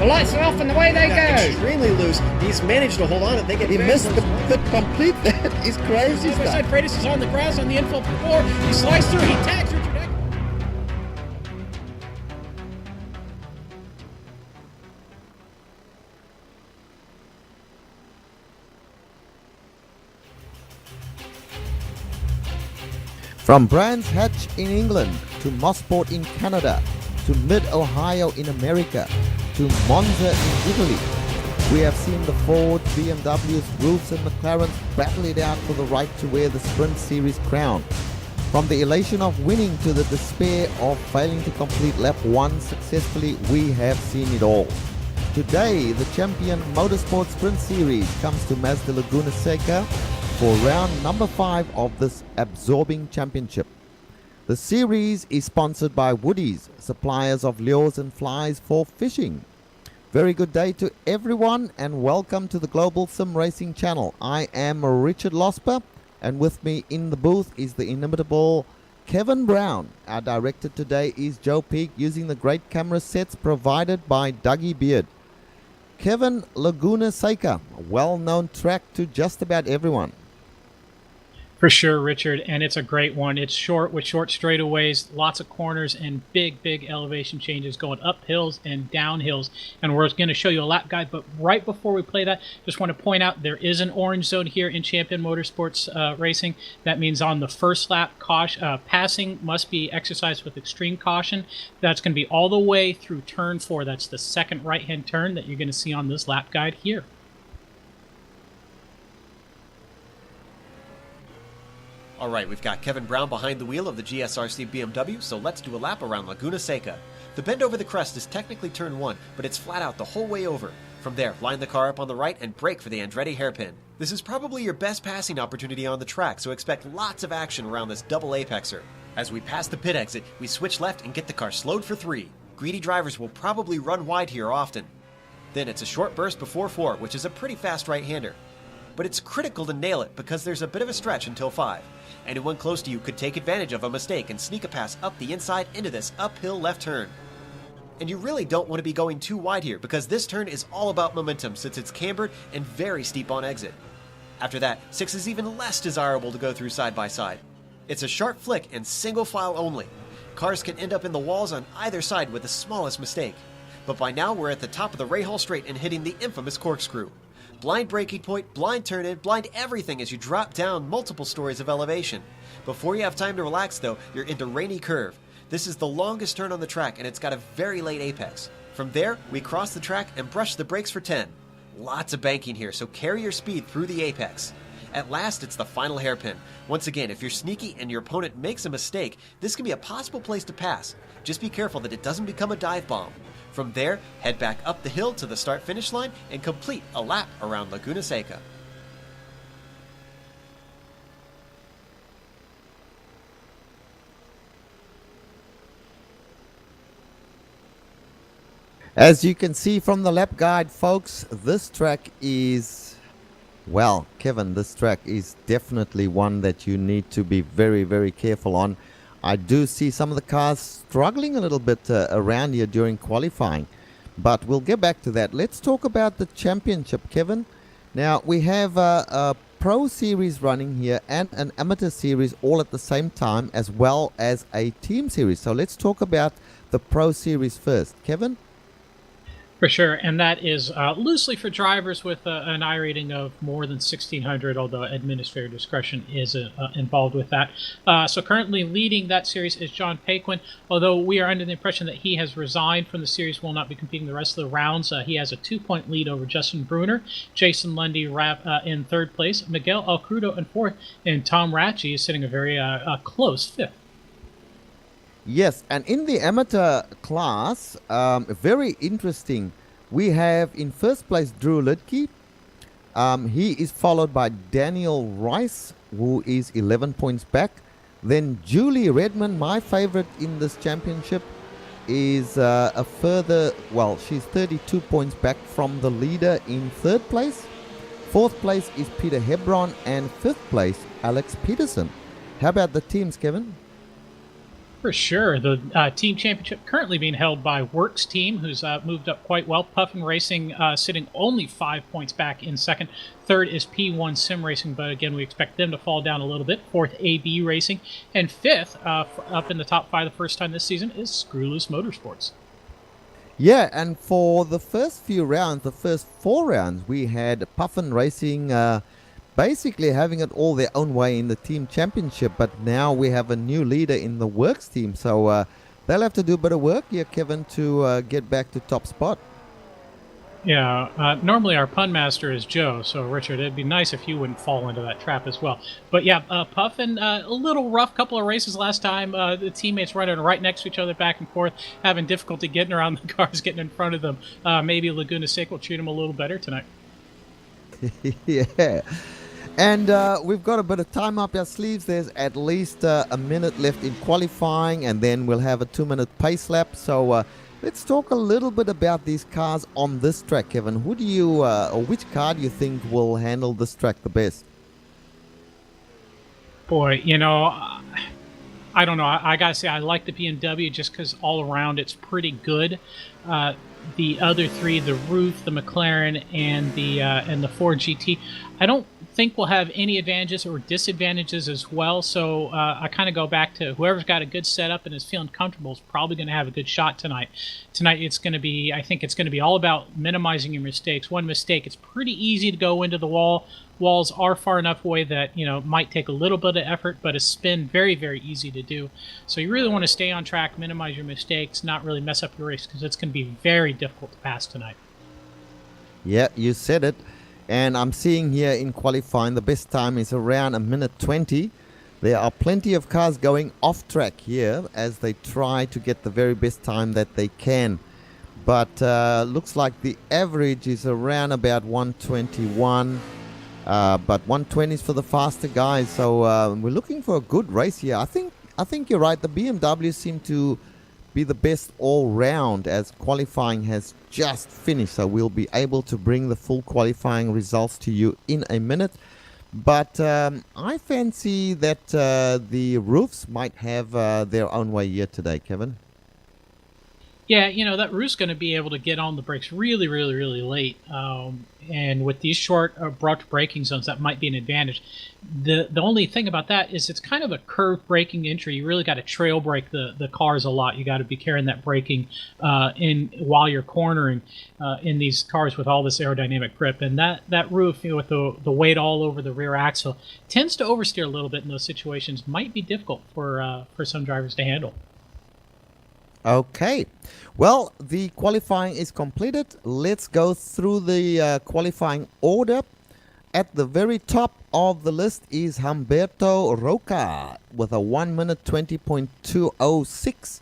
The lights are off and away they go. Extremely loose. He's managed to hold on. I think He missed the complete. That is crazy As I stuff. said, Freitas is on the grass on the infield floor. He slides through. He tags Richard Eck. From Brands Hatch in England to Motorsport in Canada to Mid-Ohio in America to Monza in Italy, we have seen the Ford, BMWs, Wolves and McLarens battle it out for the right to wear the Sprint Series crown. From the elation of winning to the despair of failing to complete lap 1 successfully, we have seen it all. Today, the champion Motorsports Sprint Series comes to Mazda Laguna Seca for round number 5 of this absorbing championship. The series is sponsored by Woody's, suppliers of lures and flies for fishing. Very good day to everyone and welcome to the Global Sim Racing channel. I am Richard Losper and with me in the booth is the inimitable Kevin Brown. Our director today is Joe Peak using the great camera sets provided by Dougie Beard. Kevin, Laguna Seca, a well-known track to just about everyone. For sure, Richard, and it's a great one. It's short with short straightaways, lots of corners, and big elevation changes going up hills and down hills. And we're going to show you a lap guide, but right before we play that, just want to point out there is an orange zone here in Champion Motorsports Racing. That means on the first lap, passing must be exercised with extreme caution. That's going to be all the way through turn 4. That's the second right-hand turn that you're going to see on this lap guide here. All right, we've got Kevin Brown behind the wheel of the GSRC BMW, so let's do a lap around Laguna Seca. The bend over the crest is technically turn 1, but it's flat out the whole way over. From there, line the car up on the right and brake for the Andretti hairpin. This is probably your best passing opportunity on the track, so expect lots of action around this double apexer. As we pass the pit exit, we switch left and get the car slowed for 3. Greedy drivers will probably run wide here often. Then it's a short burst before 4, which is a pretty fast right-hander. But it's critical to nail it because there's a bit of a stretch until 5. Anyone close to you could take advantage of a mistake and sneak a pass up the inside into this uphill left turn. And you really don't want to be going too wide here because this turn is all about momentum since it's cambered and very steep on exit. After that, 6 is even less desirable to go through side by side. It's a sharp flick and single file only. Cars can end up in the walls on either side with the smallest mistake. But by now we're at the top of the Rahal Straight and hitting the infamous corkscrew. Blind braking point, blind turn in, blind everything as you drop down multiple stories of elevation. Before you have time to relax though, you're into Rainy Curve. This is the longest turn on the track and it's got a very late apex. From there, we cross the track and brush the brakes for 10. Lots of banking here, so carry your speed through the apex. At last, it's the final hairpin. Once again, if you're sneaky and your opponent makes a mistake, this can be a possible place to pass. Just be careful that it doesn't become a dive bomb. From there, head back up the hill to the start-finish line and complete a lap around Laguna Seca. As you can see from the lap guide, folks, this track is, well, Kevin, this track is definitely one that you need to be very careful on. I do see some of the cars struggling a little bit around here during qualifying, but we'll get back to that. Let's talk about the championship, Kevin. Now, we have a Pro Series running here and an Amateur Series all at the same time, as well as a Team Series. So let's talk about the Pro Series first. Kevin? For sure, and that is loosely for drivers with an I rating of more than 1600, although administrator discretion is involved with that. So currently leading that series is John Paquin, although we are under the impression that he has resigned from the series, will not be competing the rest of the rounds. He has a 2-point lead over Justin Bruner, Jason Lundy in 3rd place, Miguel Alcrudo in 4th, and Tom Ratchey is sitting a very close 5th. Yes, and in the amateur class, very interesting. We have in 1st place Drew Lidke. He is followed by Daniel Rice, who is 11 points back. Then Julie Redmond, my favorite in this championship, is a further, well, she's 32 points back from the leader in 3rd place. 4th place is Peter Hebron, and 5th place, Alex Peterson. How about the teams, Kevin? For sure. The team championship currently being held by Works Team, who's moved up quite well. Puffin Racing sitting only 5 points back in second. Third is P1 Sim Racing, but again, we expect them to fall down a little bit. Fourth, AB Racing. And fifth, up in the top five the first time this season, is Screw Loose Motorsports. Yeah, and for the first few rounds, the first 4 rounds, we had Puffin Racing basically having it all their own way in the team championship, but now we have a new leader in the Works team, so they'll have to do a bit of work here, Kevin, to get back to top spot. Yeah, normally our pun master is Joe, so Richard, it'd be nice if you wouldn't fall into that trap as well. But yeah, Puffin, a little rough couple of races last time. The teammates running right next to each other back and forth, having difficulty getting around the cars, getting in front of them. Maybe Laguna Seca will treat them a little better tonight. Yeah. And we've got a bit of time up our sleeves. There's at least a minute left in qualifying, and then we'll have a 2-minute pace lap. So let's talk a little bit about these cars on this track, Kevin. Who do you, or which car do you think will handle this track the best? Boy, I don't know. I gotta say, I like the BMW just because all around it's pretty good. The other three, the Roof, the McLaren, and the Ford GT, I don't think we'll have any advantages or disadvantages as well. So I kind of go back to whoever's got a good setup and is feeling comfortable is probably going to have a good shot tonight. Tonight I think it's going to be all about minimizing your mistakes. One mistake, it's pretty easy to go into the wall. Walls are far enough away that might take a little bit of effort, but a spin very, very easy to do. So you really want to stay on track, minimize your mistakes, not really mess up your race, because it's going to be very difficult to pass tonight. Yeah, you said it. And I'm seeing here in qualifying the best time is around 1:20. There are plenty of cars going off track here as they try to get the very best time that they can. But looks like the average is around about 1:21. But 1:20 is for the faster guys. So we're looking for a good race here. I think you're right. The BMW seem to be the best all round as qualifying has just finished, so we'll be able to bring the full qualifying results to you in a minute. But I fancy that the Roofs might have their own way here today, Kevin. Yeah, that Roof's going to be able to get on the brakes really, really, really late. And with these short, abrupt braking zones, that might be an advantage. The only thing about that is it's kind of a curved braking entry. You really got to trail brake the cars a lot. You got to be carrying that braking while you're cornering in these cars with all this aerodynamic grip. And that Roof, with the weight all over the rear axle, tends to oversteer a little bit in those situations. Might be difficult for some drivers to handle. Okay, well, the qualifying is completed. Let's go through the qualifying order. At the very top of the list is Humberto Roca with a 1 minute 20.206.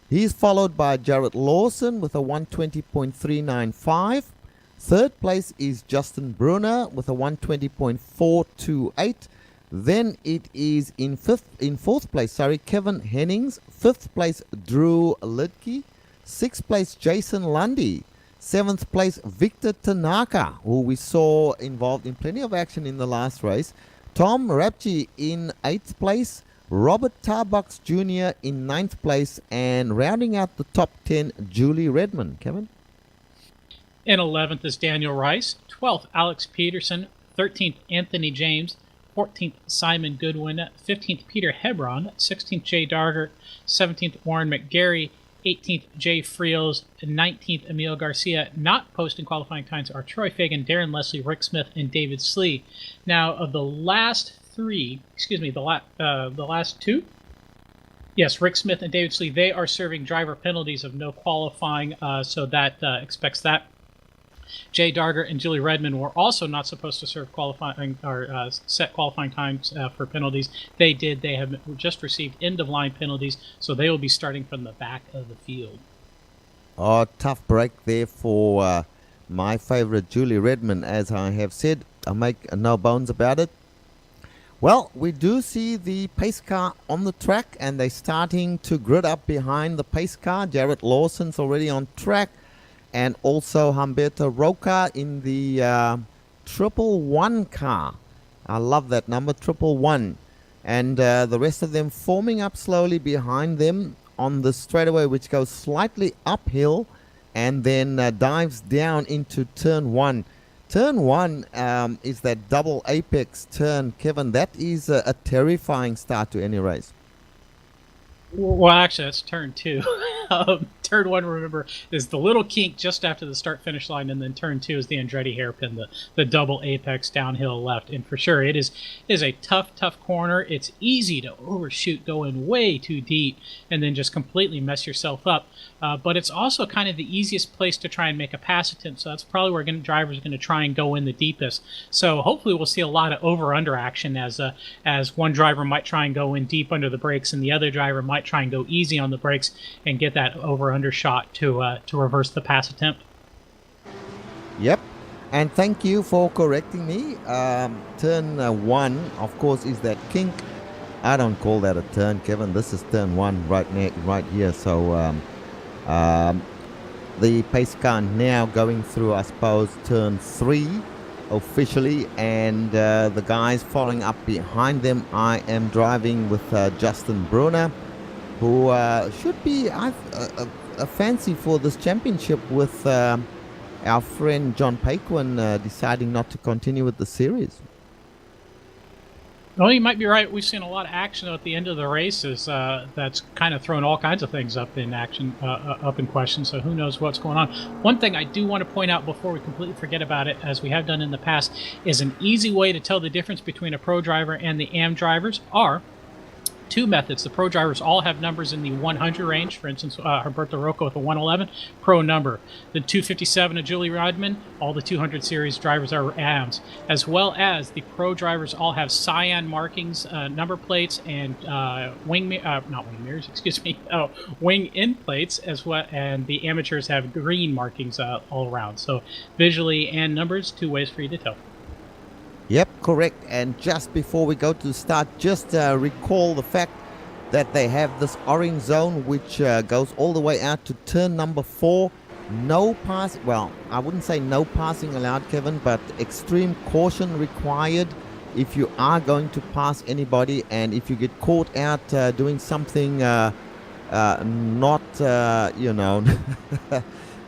He's followed by Jared Lawson with a 120.395. Third place is Justin Brunner with a 120.428. Then it is in fourth place, Kevin Hennings. Fifth place, Drew Lidke. Sixth place, Jason Lundy. Seventh place, Victor Tanaka, who we saw involved in plenty of action in the last race. Tom Rapchi in 8th place. Robert Tarbox Jr. in 9th place. And rounding out the top 10, Julie Redmond. Kevin? In 11th is Daniel Rice. 12th, Alex Peterson. 13th, Anthony James. 14th, Simon Goodwin. 15th, Peter Hebron. 16th, Jay Dargert. 17th, Warren McGarry. 18th, Jay Friels. 19th, Emil Garcia. Not posting qualifying times are Troy Fagan, Darren Leslie, Rick Smith, and David Slee. Now, of the last three, the last two, yes, Rick Smith and David Slee, they are serving driver penalties of no qualifying, so that expects that. Jay Darger and Julie Redmond were also not supposed to serve qualifying or set qualifying times for penalties. They did. They have just received end-of-line penalties, so they will be starting from the back of the field. Oh, tough break there for my favorite Julie Redmond, as I have said. I make no bones about it. Well, we do see the pace car on the track, and they're starting to grid up behind the pace car. Jared Lawson's already on track. And also Humberto Roca in the 111 car. I love that number, 111. and the rest of them forming up slowly behind them on the straightaway, which goes slightly uphill and then dives down into turn one. Turn one is that double apex turn, Kevin. That is a terrifying start to any race. Well, actually, that's turn two. Turn one, remember, is the little kink just after the start-finish line, and then turn two is the Andretti hairpin, the double apex downhill left. And for sure, it is a tough corner. It's easy to overshoot going way too deep and then just completely mess yourself up. But it's also kind of the easiest place to try and make a pass attempt, so that's probably where drivers are going to try and go in the deepest. So hopefully we'll see a lot of over-under action as one driver might try and go in deep under the brakes and the other driver might try and go easy on the brakes and get that over-under shot to reverse the pass attempt. Yep, and thank you for correcting me. Turn one, of course, is that kink. I don't call that a turn, Kevin. This is turn one right here. So the pace car now going through, I suppose, turn three officially, and the guys following up behind them. I am driving with Justin Brunner, who should be a fancy for this championship, with our friend John Paquin deciding not to continue with the series. Well, you might be right. We've seen a lot of action at the end of the races that's kind of thrown all kinds of things up in action, up in question. So who knows what's going on. One thing I do want to point out before we completely forget about it, as we have done in the past, is an easy way to tell the difference between a pro driver and the AM drivers are two methods. The pro drivers all have numbers in the 100 range. For instance, Herberto Rocco with a 111, pro number. The 257 of Julie Rodman, all the 200 series drivers are AMs. As well as the pro drivers all have cyan markings, number plates, and wing end plates as well. And the amateurs have green markings all around. So visually and numbers, two ways for you to tell. Yep, correct. And just before we go to the start, just recall the fact that they have this orange zone which goes all the way out to turn number 4. No pass, well, I wouldn't say no passing allowed, Kevin, but extreme caution required if you are going to pass anybody, and if you get caught out doing something not,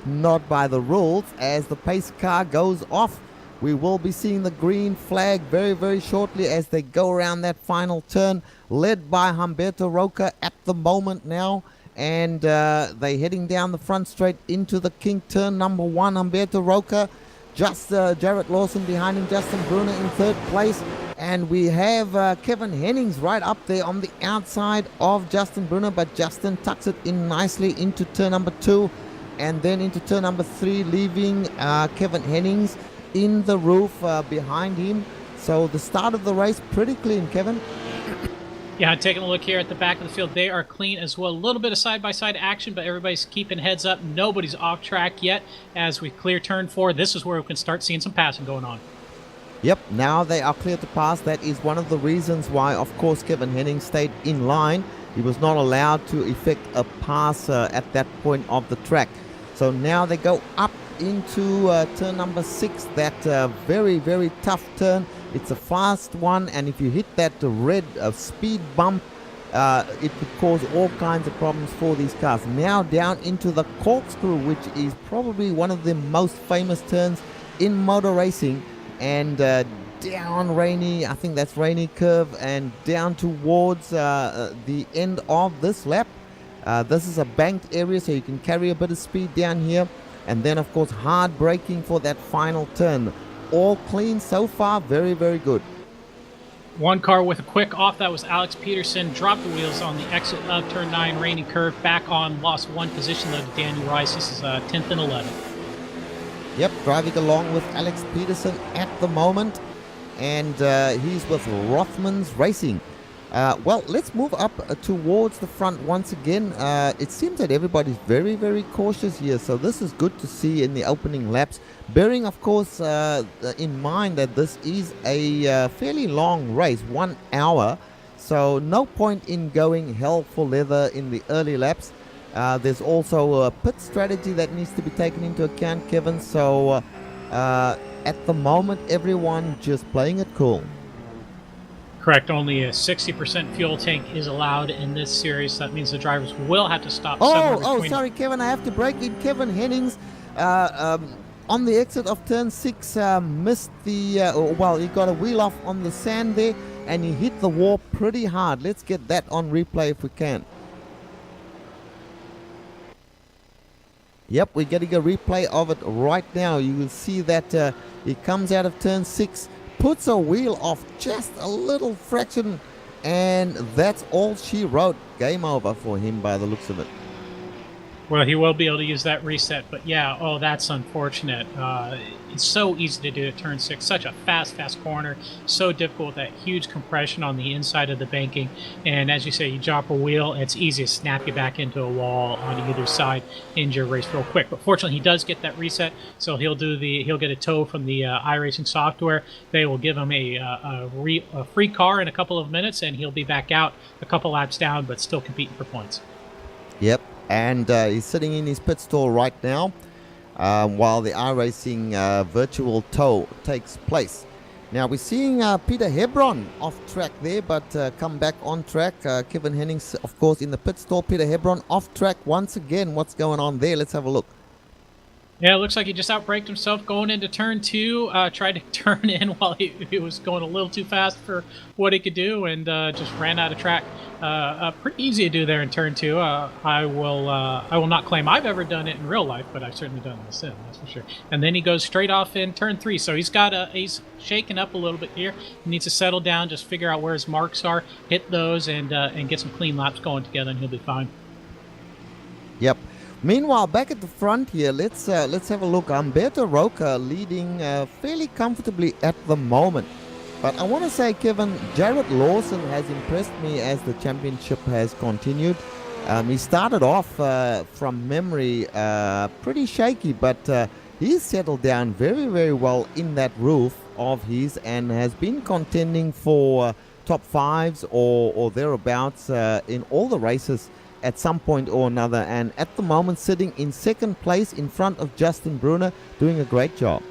not by the rules, as the pace car goes off. We will be seeing the green flag very, very shortly as they go around that final turn, led by Humberto Roca at the moment now. And they're heading down the front straight into the kink turn number 1. Humberto Roca, just Jarrett Lawson behind him, Justin Brunner in third place. And we have Kevin Hennings right up there on the outside of Justin Brunner, but Justin tucks it in nicely into turn number 2 and then into turn number 3, leaving Kevin Hennings in the roof behind him. So the start of the race pretty clean, Kevin. Yeah, taking a look here at the back of the field, they are clean as well. A little bit of side-by-side action, but everybody's keeping heads up. Nobody's off track yet. As we clear turn 4, this is where we can start seeing some passing going on. Yep, now they are clear to pass. That is one of the reasons why, of course, Kevin Hennings stayed in line. He was not allowed to effect a pass at that point of the track. So now they go up into turn number 6, that very, very tough turn. It's a fast one, and if you hit that red speed bump, it could cause all kinds of problems for these cars. Now down into the corkscrew, which is probably one of the most famous turns in motor racing, and down Rainy, I think that's Rainy curve, and down towards the end of this lap. This is a banked area, so you can carry a bit of speed down here. And then, of course, hard braking for that final turn. All clean so far. Very, very good. One car with a quick off. That was Alex Peterson. Dropped the wheels on the exit of turn 9, Rainy curve. Back on, lost one position, though, to Daniel Rice. This is 10th and 11th. Yep, driving along with Alex Peterson at the moment. And he's with Rothmans Racing. Well, let's move up towards the front once again. It seems that everybody's very, very cautious here, so this is good to see in the opening laps. Bearing, of course, in mind that this is a fairly long race, 1 hour, so no point in going hell for leather in the early laps. There's also a pit strategy that needs to be taken into account, Kevin, so at the moment, everyone just playing it cool. Correct. Only a 60% fuel tank is allowed in this series. That means the drivers will have to stop somewhere between. Sorry, Kevin. I have to break in. Kevin Hennings, on the exit of turn 6, missed the. He got a wheel off on the sand there, and he hit the wall pretty hard. Let's get that on replay if we can. Yep, we're getting a replay of it right now. You will see that he comes out of turn 6, puts a wheel off just a little fraction, and that's all she wrote. Game over for him by the looks of it. Well, he will be able to use that reset, but yeah, that's unfortunate. It's so easy to do at turn 6. Such a fast corner. So difficult with that huge compression on the inside of the banking. And as you say, you drop a wheel, it's easy to snap you back into a wall on either side, end your race real quick. But fortunately, he does get that reset, so he'll get a tow from the iRacing software. They will give him a free car in a couple of minutes, and he'll be back out a couple laps down, but still competing for points. Yep. And he's sitting in his pit stall right now while the iRacing virtual tow takes place. Now we're seeing Peter Hebron off track there, but come back on track. Kevin Hennings, of course, in the pit stall. Peter Hebron off track once again. What's going on there? Let's have a look. Yeah, it looks like he just outbraked himself going into turn 2. Tried to turn in while he was going a little too fast for what he could do, and just ran out of track. Pretty easy to do there in turn 2. I will not claim I've ever done it in real life, but I've certainly done it in the sim, that's for sure. And then he goes straight off in turn 3. So he's shaking up a little bit here. He needs to settle down, just figure out where his marks are, hit those, and get some clean laps going together, and he'll be fine. Yep. Meanwhile, back at the front here, let's have a look. Humberto Roca leading fairly comfortably at the moment. But I want to say, Kevin, Jared Lawson has impressed me as the championship has continued. He started off from memory pretty shaky, but he's settled down very, very well in that roof of his and has been contending for top 5s or thereabouts in all the races at some point or another, and at the moment sitting in second place in front of Justin Brunner, doing a great job.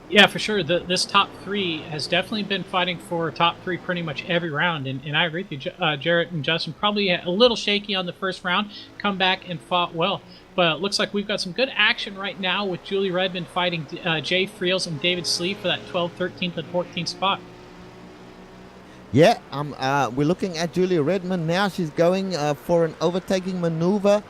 Yeah, for sure. This top 3 has definitely been fighting for top 3 pretty much every round, and I agree with you. Jarrett and Justin probably a little shaky on the first round, come back and fought well. But it looks like we've got some good action right now with Julie Redmond fighting Jay Friels and David Sleeve for that 12th, 13th, and 14th spot. Yeah, we're looking at Julia Redmond now. She's going for an overtaking maneuver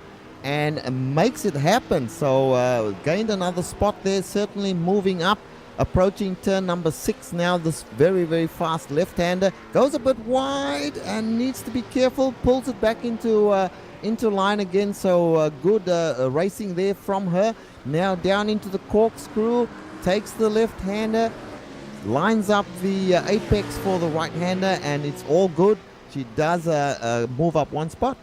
and makes it happen. So gained another spot there, certainly moving up, approaching turn number 6 now. This very, very fast left-hander goes a bit wide and needs to be careful, pulls it back into line again. So good racing there from her. Now down into the corkscrew, takes the left-hander, lines up the apex for the right-hander, and it's all good. She does move up one spot.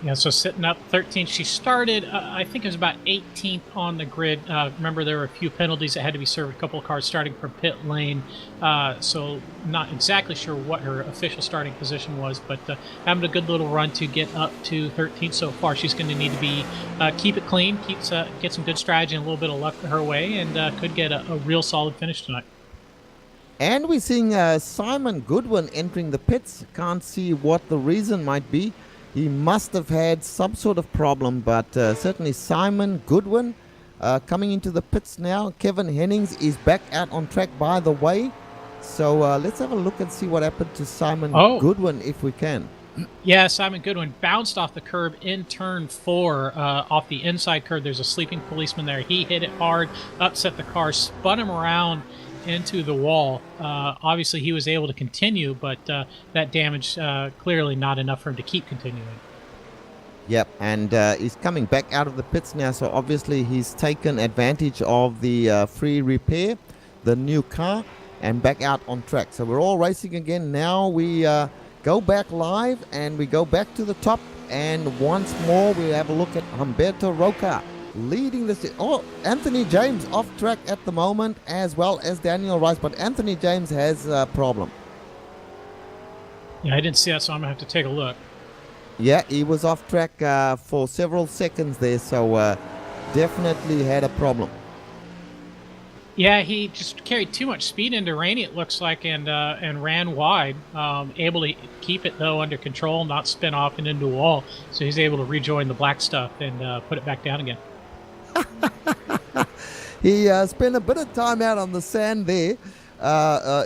Yeah, so sitting up 13th. She started, I think it was about 18th on the grid. Remember, there were a few penalties that had to be served, a couple of cars starting from pit lane. So not exactly sure what her official starting position was, but having a good little run to get up to 13th so far. She's going to need to be keep it clean, get some good strategy and a little bit of luck her way, and could get a real solid finish tonight. And we're seeing Simon Goodwin entering the pits. Can't see what the reason might be. He must have had some sort of problem, but certainly Simon Goodwin coming into the pits now. Kevin Hennings is back out on track, by the way. So let's have a look and see what happened to Simon Goodwin, if we can. Yeah, Simon Goodwin bounced off the curb in turn 4 off the inside curb. There's a sleeping policeman there. He hit it hard, upset the car, spun him around into the wall. Obviously he was able to continue, but that damage clearly not enough for him to keep continuing. Yep, and he's coming back out of the pits now, so obviously he's taken advantage of the free repair, the new car, and back out on track. So we're all racing again. Now we go back live and we go back to the top, and once more we have a look at Humberto Roca leading this. Anthony James off track at the moment, as well as Daniel Rice, but Anthony James has a problem. Yeah, I didn't see that, so I'm going to have to take a look. Yeah, he was off track for several seconds there, so definitely had a problem. Yeah, he just carried too much speed into Rainey, it looks like, and ran wide. Able to keep it though under control, not spin off and into a wall. So he's able to rejoin the black stuff and put it back down again. He spent a bit of time out on the sand there,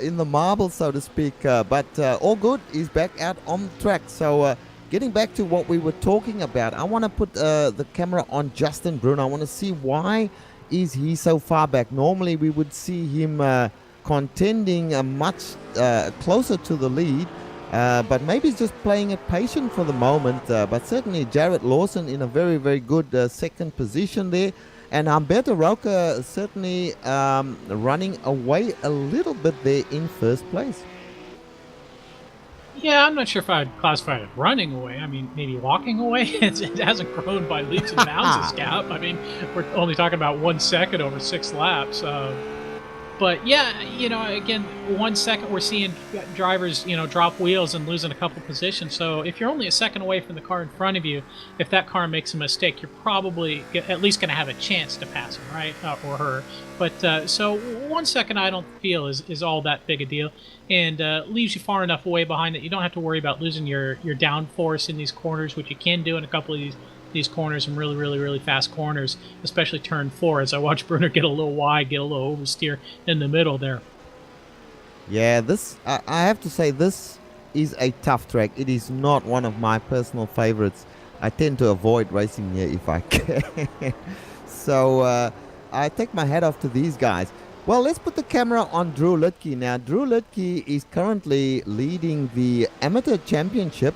in the marble, so to speak. But all good. He's back out on the track. So getting back to what we were talking about, I want to put the camera on Justin Brunner. I want to see why is he so far back. Normally we would see him contending much closer to the lead, but maybe he's just playing it patient for the moment. But certainly Jared Lawson in a very, very good second position there. And Humberto Roca certainly running away a little bit there in first place. Yeah, I'm not sure if I'd classify it running away. I mean, maybe walking away. It hasn't grown by leaps and bounds, this gap. I mean, we're only talking about 1 second over 6 laps. But yeah, again, 1 second we're seeing drivers, drop wheels and losing a couple positions. So if you're only a second away from the car in front of you, if that car makes a mistake, you're probably at least going to have a chance to pass him, right? Or her. But so 1 second I don't feel is all that big a deal, and leaves you far enough away behind that you don't have to worry about losing your downforce in these corners, which you can do in a couple of these corners, some really, really, really fast corners, especially turn 4, as I watch Brunner get a little wide, get a little oversteer in the middle there. Yeah, I have to say, this is a tough track. It is not one of my personal favorites. I tend to avoid racing here if I can. So I take my hat off to these guys. Well, let's put the camera on Drew Litke. Now, Drew Litke is currently leading the Amateur Championship,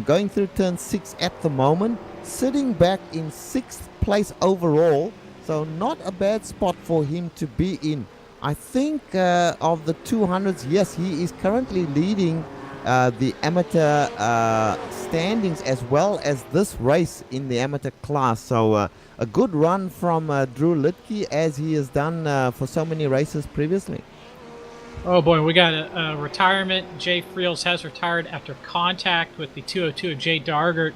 going through turn 6 at the moment, sitting back in 6th place overall, so not a bad spot for him to be in. I think of the 200s, yes, he is currently leading the amateur standings as well as this race in the amateur class. So a good run from Drew Litke, as he has done for so many races previously. Oh boy, we got a retirement. Jay Friels has retired after contact with the 202 of Jay Dargert.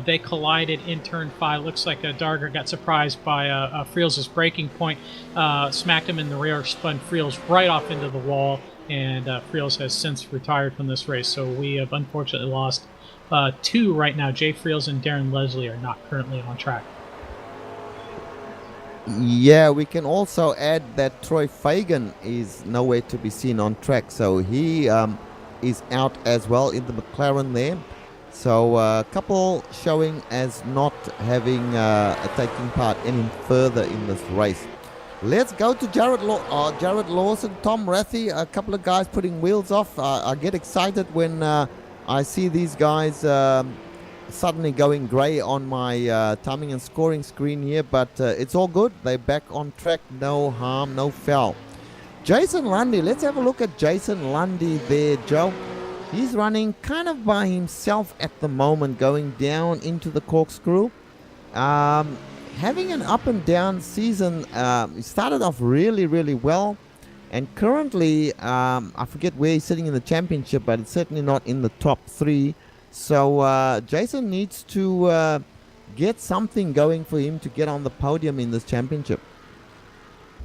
They collided in turn 5. Looks like Dargert got surprised by Friels' braking point, smacked him in the rear, spun Friels right off into the wall, and Friels has since retired from this race. So we have unfortunately lost 2 right now. Jay Friels and Darren Leslie are not currently on track. Yeah, we can also add that Troy Fagan is nowhere to be seen on track, so he is out as well in the McLaren there. So a couple showing as not having taking part any further in this race. Let's go to Jared Lawson, Tom Rathy, a couple of guys putting wheels off. I get excited when I see these guys suddenly going grey on my timing and scoring screen here, but it's all good. They're back on track, no harm, no foul. Jason Lundy, let's have a look at Jason Lundy there, Joe. He's running kind of by himself at the moment, going down into the corkscrew. Having an up and down season. He started off really, really well, and currently I forget where he's sitting in the championship, but it's certainly not in the top 3. So Jason needs to get something going for him to get on the podium in this championship.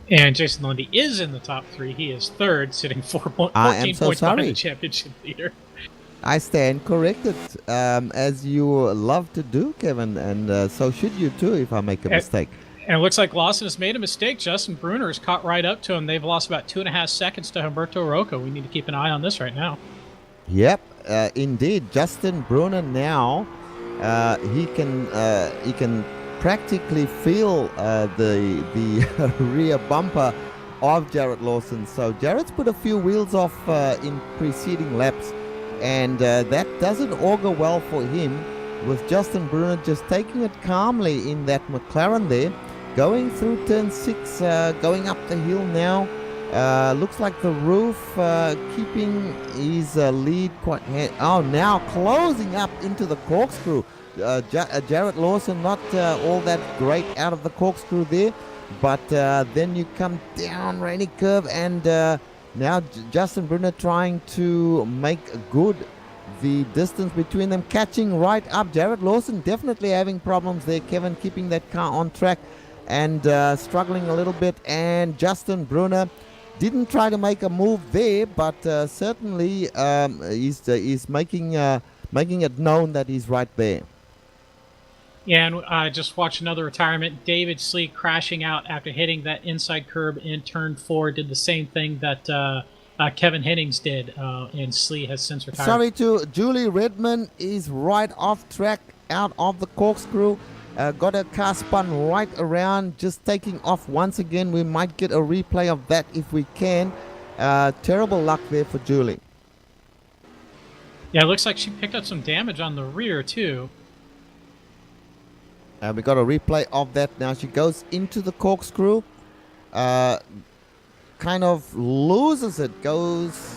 And Jason Lundy is in the top 3. He is 3rd, sitting 14 points behind the championship leader. I stand corrected, as you love to do, Kevin, and so should you too if I make a mistake. And it looks like Lawson has made a mistake. Justin Brunner has caught right up to him. They've lost about 2.5 seconds to Humberto Roca. We need to keep an eye on this right now. Yep, indeed. Justin Brunner now, he can practically feel the rear bumper of Jared Lawson. So Jared's put a few wheels off in preceding laps, and that doesn't augur well for him, with Justin Brunner just taking it calmly in that McLaren there, going through turn 6, going up the hill now. Looks like the roof keeping his lead quite now closing up into the corkscrew. Jared Lawson not all that great out of the corkscrew there, but then you come down Rainy Curve, and now Justin Brunner trying to make good the distance between them, catching right up. Jared Lawson definitely having problems there, Kevin, keeping that car on track. and struggling a little bit. And Justin Brunner didn't try to make a move there, but certainly he's making it known that he's right there. Yeah, and I just watched another retirement. David Slee crashing out after hitting that inside curb in turn 4. Did the same thing that Kevin Hennings did, and Slee has since retired. Sorry to Julie Redmond is right off track, out of the corkscrew. Got a car spun right around, just taking off once again. We might get a replay of that if we can. Terrible luck there for Julie. Yeah, it looks like she picked up some damage on the rear, too. We got a replay of that now. She goes into the corkscrew, kind of loses it, goes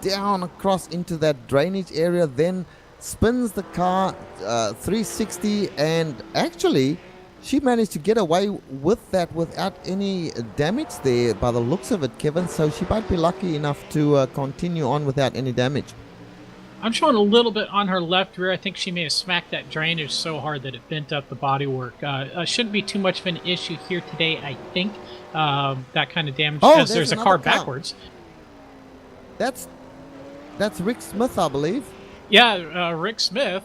down across into that drainage area, then spins the car 360, and actually she managed to get away with that without any damage there by the looks of it, Kevin. So she might be lucky enough to continue on without any damage. I'm showing a little bit on her left rear. I think she may have smacked that drainage so hard that it bent up the bodywork. Shouldn't be too much of an issue here today, I think. That kind of damage, because there's a car backwards. That's Rick Smith, I believe. Yeah, Rick Smith.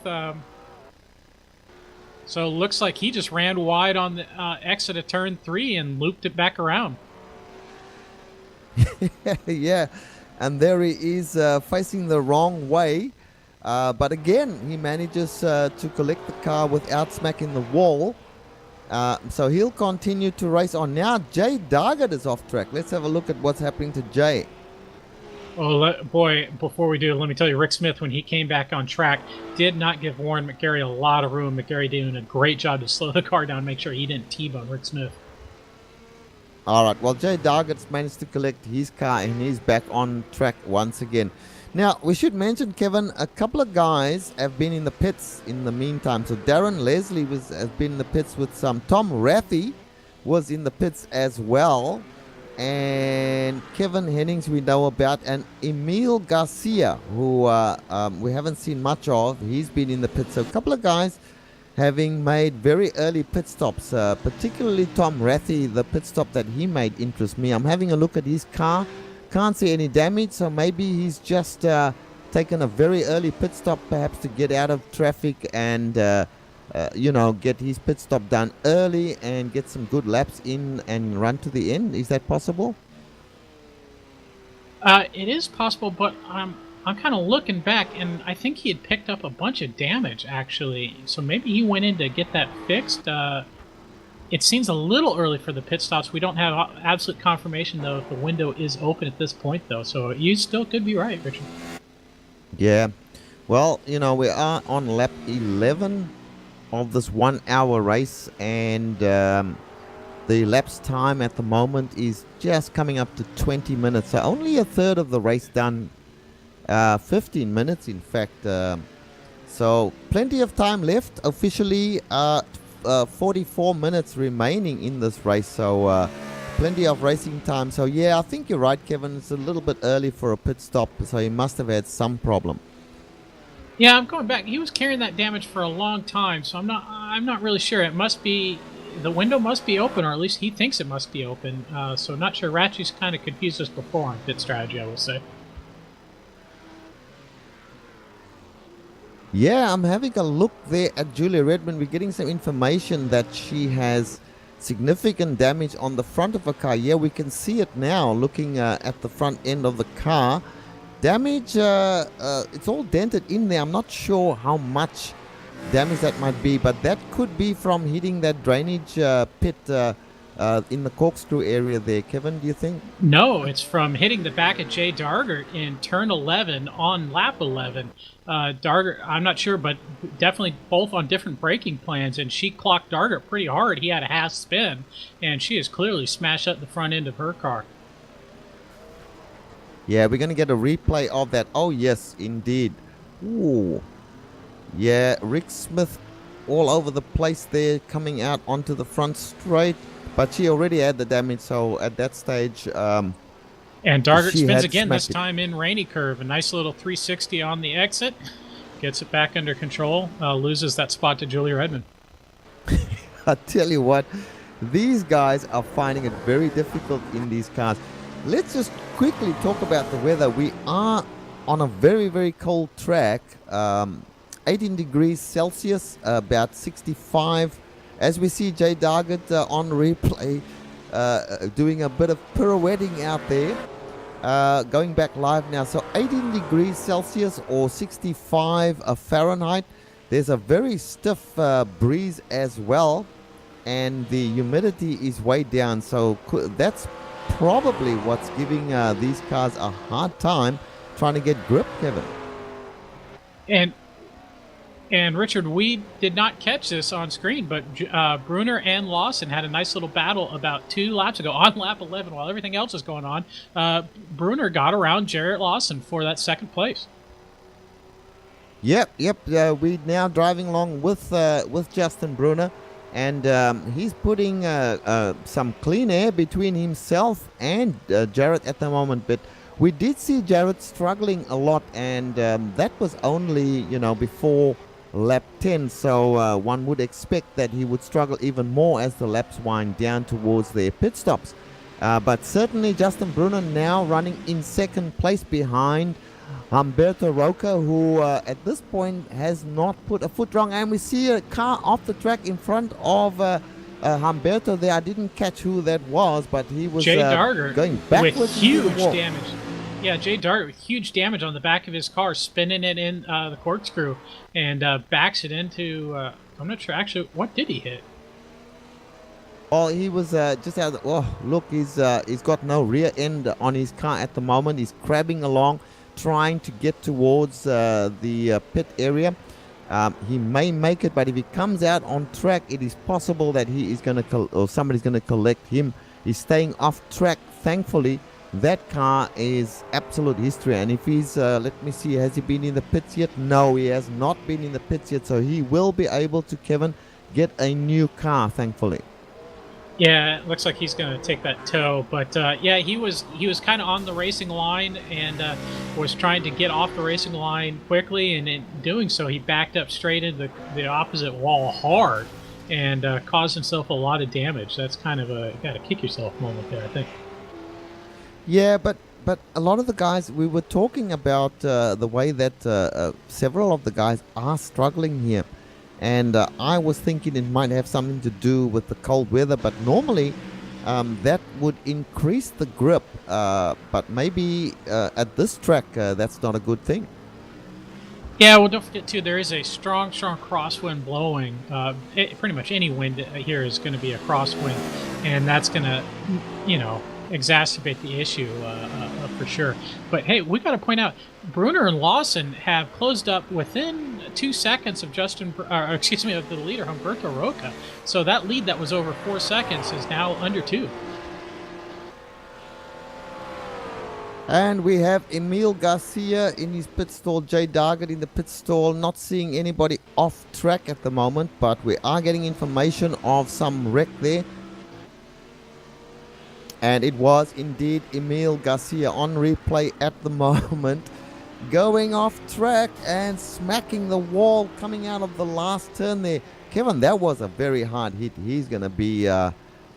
So it looks like he just ran wide on the exit of turn 3 and looped it back around. Yeah. And there he is facing the wrong way. But again, he manages to collect the car without smacking the wall. So he'll continue to race on. Now Jay Dargett is off track. Let's have a look at what's happening to Jay. Well, boy, before we do, let me tell you, Rick Smith, when he came back on track, did not give Warren McGarry a lot of room. McGarry doing a great job to slow the car down and make sure he didn't T-bone Rick Smith. All right, well, Jay Dargett's managed to collect his car and he's back on track once again. Now, we should mention, Kevin, a couple of guys have been in the pits in the meantime. So Darren Leslie has been in the pits with some. Tom Rathie was in the pits as well. And Kevin Hennings we know about. And Emil Garcia, who we haven't seen much of. He's been in the pits. So a couple of guys having made very early pit stops, particularly Tom Rathie. The pit stop that he made interests me. I'm having a look at his car. Can't see any damage, so maybe he's just taken a very early pit stop, perhaps to get out of traffic and, get his pit stop done early and get some good laps in and run to the end. Is that possible? It is possible, but I'm kind of looking back, and I think he had picked up a bunch of damage, actually. So maybe he went in to get that fixed. It seems a little early for the pit stops. We don't have absolute confirmation, though, if the window is open at this point, though. So you still could be right, Richard. Yeah. Well, we are on lap 11 of this 1 hour race, and the lapse time at the moment is just coming up to 20 minutes. So only a third of the race done. 15 minutes, in fact. So plenty of time left. Officially, 44 minutes remaining in this race. So plenty of racing time. So yeah, I think you're right, Kevin. It's a little bit early for a pit stop. So he must have had some problem. Yeah, I'm going back. He was carrying that damage for a long time, so I'm not really sure. It must be, the window must be open, or at least he thinks it must be open. So not sure. Ratchy's kind of confused us before on pit strategy, I will say. Yeah, I'm having a look there at Julia Redmond. We're getting some information that she has significant damage on the front of her car. Yeah, we can see it now looking at the front end of the car. Damage, it's all dented in there. I'm not sure how much damage that might be, but that could be from hitting that drainage pit in the corkscrew area there. Kevin, do you think? No, it's from hitting the back of Jay Dargert in turn 11 on lap 11. Dargert, I'm not sure, but definitely both on different braking plans, and she clocked Dargert pretty hard. He had a half spin, and she has clearly smashed up the front end of her car. Yeah, we're going to get a replay of that. Oh, yes, indeed. Ooh. Yeah, Rick Smith all over the place there, coming out onto the front straight. But she already had the damage, so at that stage... and Dargert spins again, this time in Rainy Curve. A nice little 360 on the exit. Gets it back under control. Loses that spot to Julia Redmond. I tell you what, These guys are finding it very difficult in these cars. Let's just quickly talk about the weather. We are on a very, very cold track, 18 degrees Celsius, about 65. As we see Jay Dargett on replay doing a bit of pirouetting out there. Going back live now. So 18 degrees Celsius or 65 Fahrenheit. There's a very stiff breeze as well. And the humidity is way down. So that's probably what's giving these cars a hard time trying to get grip, Kevin. And Richard, we did not catch this on screen, but Brunner and Lawson had a nice little battle about 2 laps ago on lap 11 while everything else is going on. Brunner got around Jarrett Lawson for that second place. Yep. We're now driving along with Justin Brunner, and he's putting some clean air between himself and Jarrett at the moment. But we did see Jarrett struggling a lot, and that was only before lap 10, so one would expect that he would struggle even more as the laps wind down towards their pit stops. But certainly Justin Brunner now running in second place behind Humberto Roca, who at this point has not put a foot wrong. And we see a car off the track in front of Humberto there. I didn't catch who that was, but he was Jay Dargett going backwards with huge damage. Yeah, Jay Dargett with huge damage on the back of his car, spinning it in the corkscrew, and backs it into. I'm not sure actually what did he hit. Well, he was just out. Oh, look, he's got no rear end on his car at the moment. He's crabbing along, trying to get towards the pit area. He may make it, but if he comes out on track, it is possible that he is going to or somebody's going to collect him. He's staying off track, thankfully. That car is absolute history, and if he's, let me see, has he been in the pits yet? No, he has not been in the pits yet, so he will be able to, Kevin, get a new car, thankfully. Yeah, it looks like he's going to take that tow, but yeah, he was kind of on the racing line and was trying to get off the racing line quickly, and in doing so, he backed up straight into the opposite wall hard and caused himself a lot of damage. That's kind of a got to kick yourself moment there, I think. Yeah, but a lot of the guys, we were talking about the way that several of the guys are struggling here. And I was thinking it might have something to do with the cold weather, but normally that would increase the grip. But maybe at this track, that's not a good thing. Yeah, well, don't forget, too, there is a strong crosswind blowing. Pretty much any wind here is going to be a crosswind, and that's going to, exacerbate the issue for sure. But hey, we got to point out, Brunner and Lawson have closed up within 2 seconds of of the leader, Humberto Roca. So that lead that was over 4 seconds is now under 2. And we have Emil Garcia in his pit stall, Jay Dargett in the pit stall, not seeing anybody off track at the moment, but we are getting information of some wreck there. And it was indeed Emil Garcia on replay at the moment, going off track and smacking the wall coming out of the last turn there. Kevin, that was a very hard hit. He's going to be,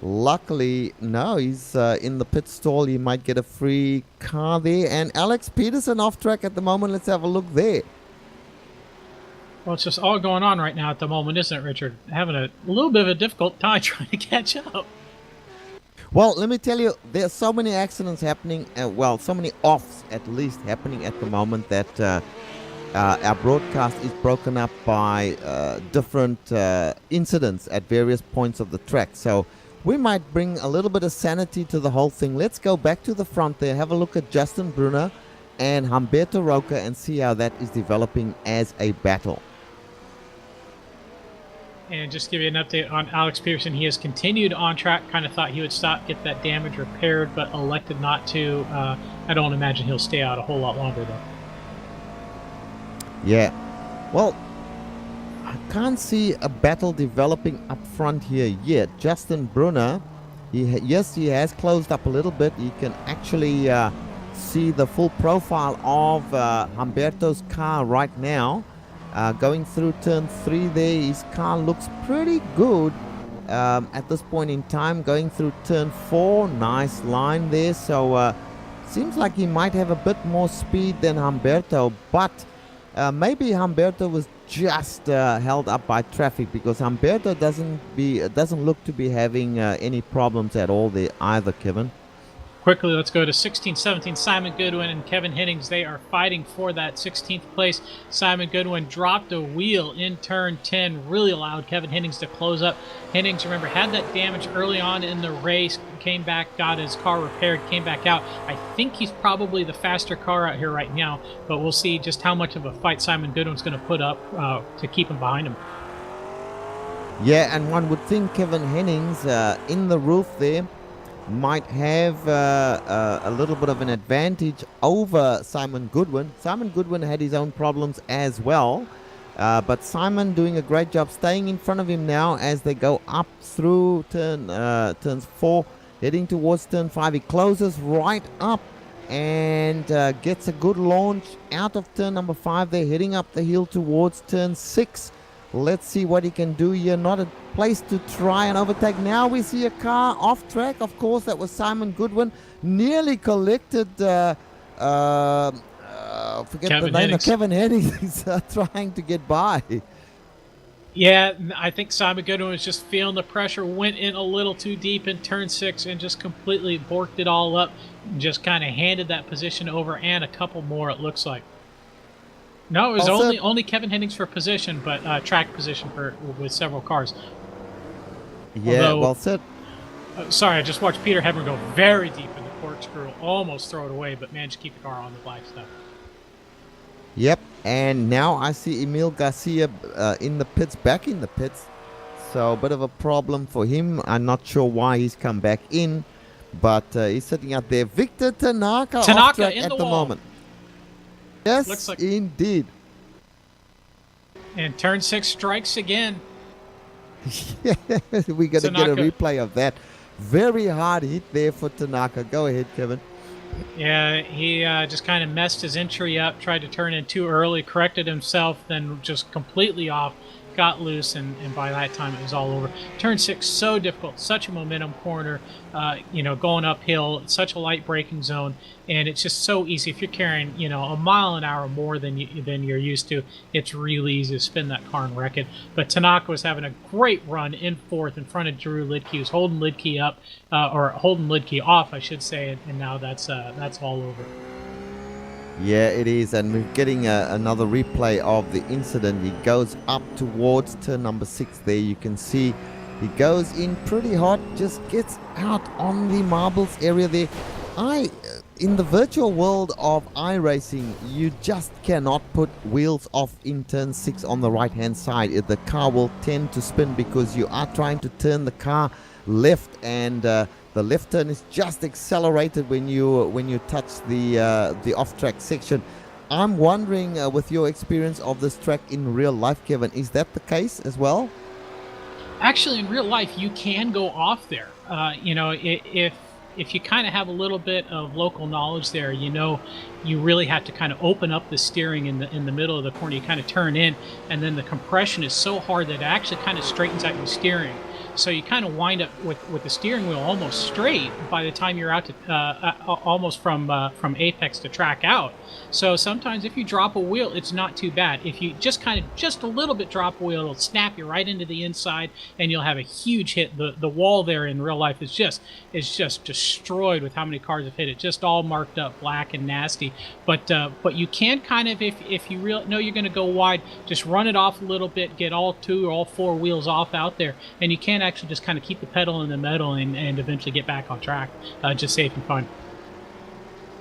luckily, no, he's in the pit stall. He might get a free car there. And Alex Peterson off track at the moment. Let's have a look there. Well, it's just all going on right now at the moment, isn't it, Richard? Having a little bit of a difficult time trying to catch up. Well, let me tell you, there are so many accidents happening, so many offs at least happening at the moment that our broadcast is broken up by different incidents at various points of the track. So we might bring a little bit of sanity to the whole thing. Let's go back to the front there, have a look at Justin Brunner and Humberto Roca and see how that is developing as a battle. And just to give you an update on Alex Peterson, he has continued on track. Kind of thought he would stop, get that damage repaired, but elected not to. I don't imagine he'll stay out a whole lot longer, though. Yeah. Well, I can't see a battle developing up front here yet. Justin Brunner, he has closed up a little bit. You can actually see the full profile of Humberto's car right now. Going through turn 3 there, his car looks pretty good. at this point in time, going through turn 4. Nice line there. So seems like he might have a bit more speed than Humberto, but maybe Humberto was just held up by traffic, because Humberto doesn't look to be having any problems at all there either, Kevin. Quickly, let's go to 16, 17. Simon Goodwin and Kevin Hennings, they are fighting for that 16th place. Simon Goodwin dropped a wheel in turn 10, really allowed Kevin Hennings to close up. Hennings, remember, had that damage early on in the race, came back, got his car repaired, came back out. I think he's probably the faster car out here right now, but we'll see just how much of a fight Simon Goodwin's going to put up to keep him behind him. Yeah, and one would think Kevin Hennings in the roof there might have a little bit of an advantage over Simon Goodwin. Simon Goodwin had his own problems as well, but Simon doing a great job staying in front of him now as they go up through turns 4, heading towards turn 5. He closes right up and gets a good launch out of turn number 5. They're heading up the hill towards turn 6. Let's see what he can do here. Not a place to try and overtake. Now we see a car off track. Of course, that was Simon Goodwin. Nearly collected, forget Kevin the name Hennings. of Kevin Hennings, trying to get by. Yeah, I think Simon Goodwin was just feeling the pressure, went in a little too deep in turn 6 and just completely borked it all up. Just kind of handed that position over and a couple more, it looks like. No, it was only Kevin Hennings for position, but track position with several cars. Yeah, well said. Sorry, I just watched Peter Hebner go very deep in the corkscrew, almost throw it away, but managed to keep the car on the black stuff. Yep, and now I see Emil Garcia in the pits, back in the pits. So a bit of a problem for him. I'm not sure why he's come back in, but he's sitting out there. Victor Tanaka off track at the moment. Yes, looks like, indeed. And turn 6 strikes again. We're going to get a replay of that. Very hard hit there for Tanaka. Go ahead, Kevin. Yeah, he just kind of messed his entry up, tried to turn in too early, corrected himself, then just completely off, got loose, and by that time it was all over. Turn 6, so difficult, such a momentum corner, going uphill, such a light braking zone, and it's just so easy. If you're carrying, a mile an hour more than you're used to, it's really easy to spin that car and wreck it. But Tanaka was having a great run in 4th in front of Drew Lidke. He was holding Lidke up, or holding Lidke off, I should say, and now that's all over. Yeah, it is, and we're getting another replay of the incident. He goes up towards turn number 6 there. You can see he goes in pretty hot, just gets out on the marbles area there. In the virtual world of iRacing, you just cannot put wheels off in turn 6 on the right-hand side. The car will tend to spin because you are trying to turn the car left, and the left turn is just accelerated when you touch the off-track section. I'm wondering, with your experience of this track in real life, Kevin, is that the case as well? Actually, in real life, you can go off there. If you kind of have a little bit of local knowledge there, you really have to kind of open up the steering in the middle of the corner. You kind of turn in, and then the compression is so hard that it actually kind of straightens out your steering. So you kind of wind up with the steering wheel almost straight by the time you're out to almost from apex to track out. So sometimes if you drop a wheel, it's not too bad. If you just a little bit drop a wheel, it'll snap you right into the inside, and you'll have a huge hit. The wall there in real life is just destroyed with how many cars have hit it. Just all marked up black and nasty. But you can kind of, if you know you're going to go wide, just run it off a little bit, get all 2 or all 4 wheels off out there, and you can actually just kind of keep the pedal in the metal and eventually get back on track, just safe and fun.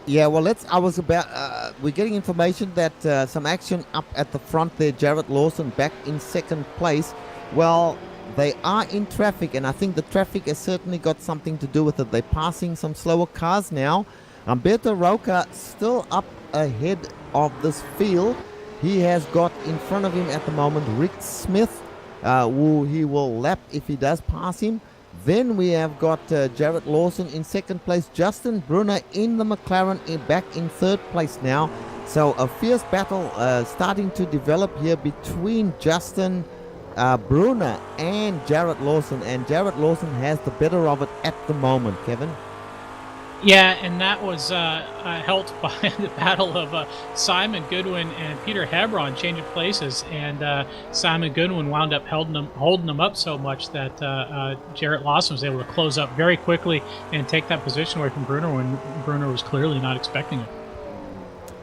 Yeah, well, we're getting information that some action up at the front there. Jared Lawson back in 2nd place. Well, they are in traffic, and I think the traffic has certainly got something to do with it. They're passing some slower cars now. Humberto Roca still up ahead of this field. He has got in front of him at the moment Rick Smith, who he will lap if he does pass him. Then we have got Jared Lawson in 2nd place. Justin Brunner in the McLaren back in 3rd place now. So a fierce battle starting to develop here between Justin Brunner and Jared Lawson, and Jared Lawson has the better of it at the moment, Kevin. Yeah, and that was helped by the battle of Simon Goodwin and Peter Hebron changing places, and Simon Goodwin wound up holding them up so much that Jarrett Lawson was able to close up very quickly and take that position away from Brunner when Brunner was clearly not expecting it.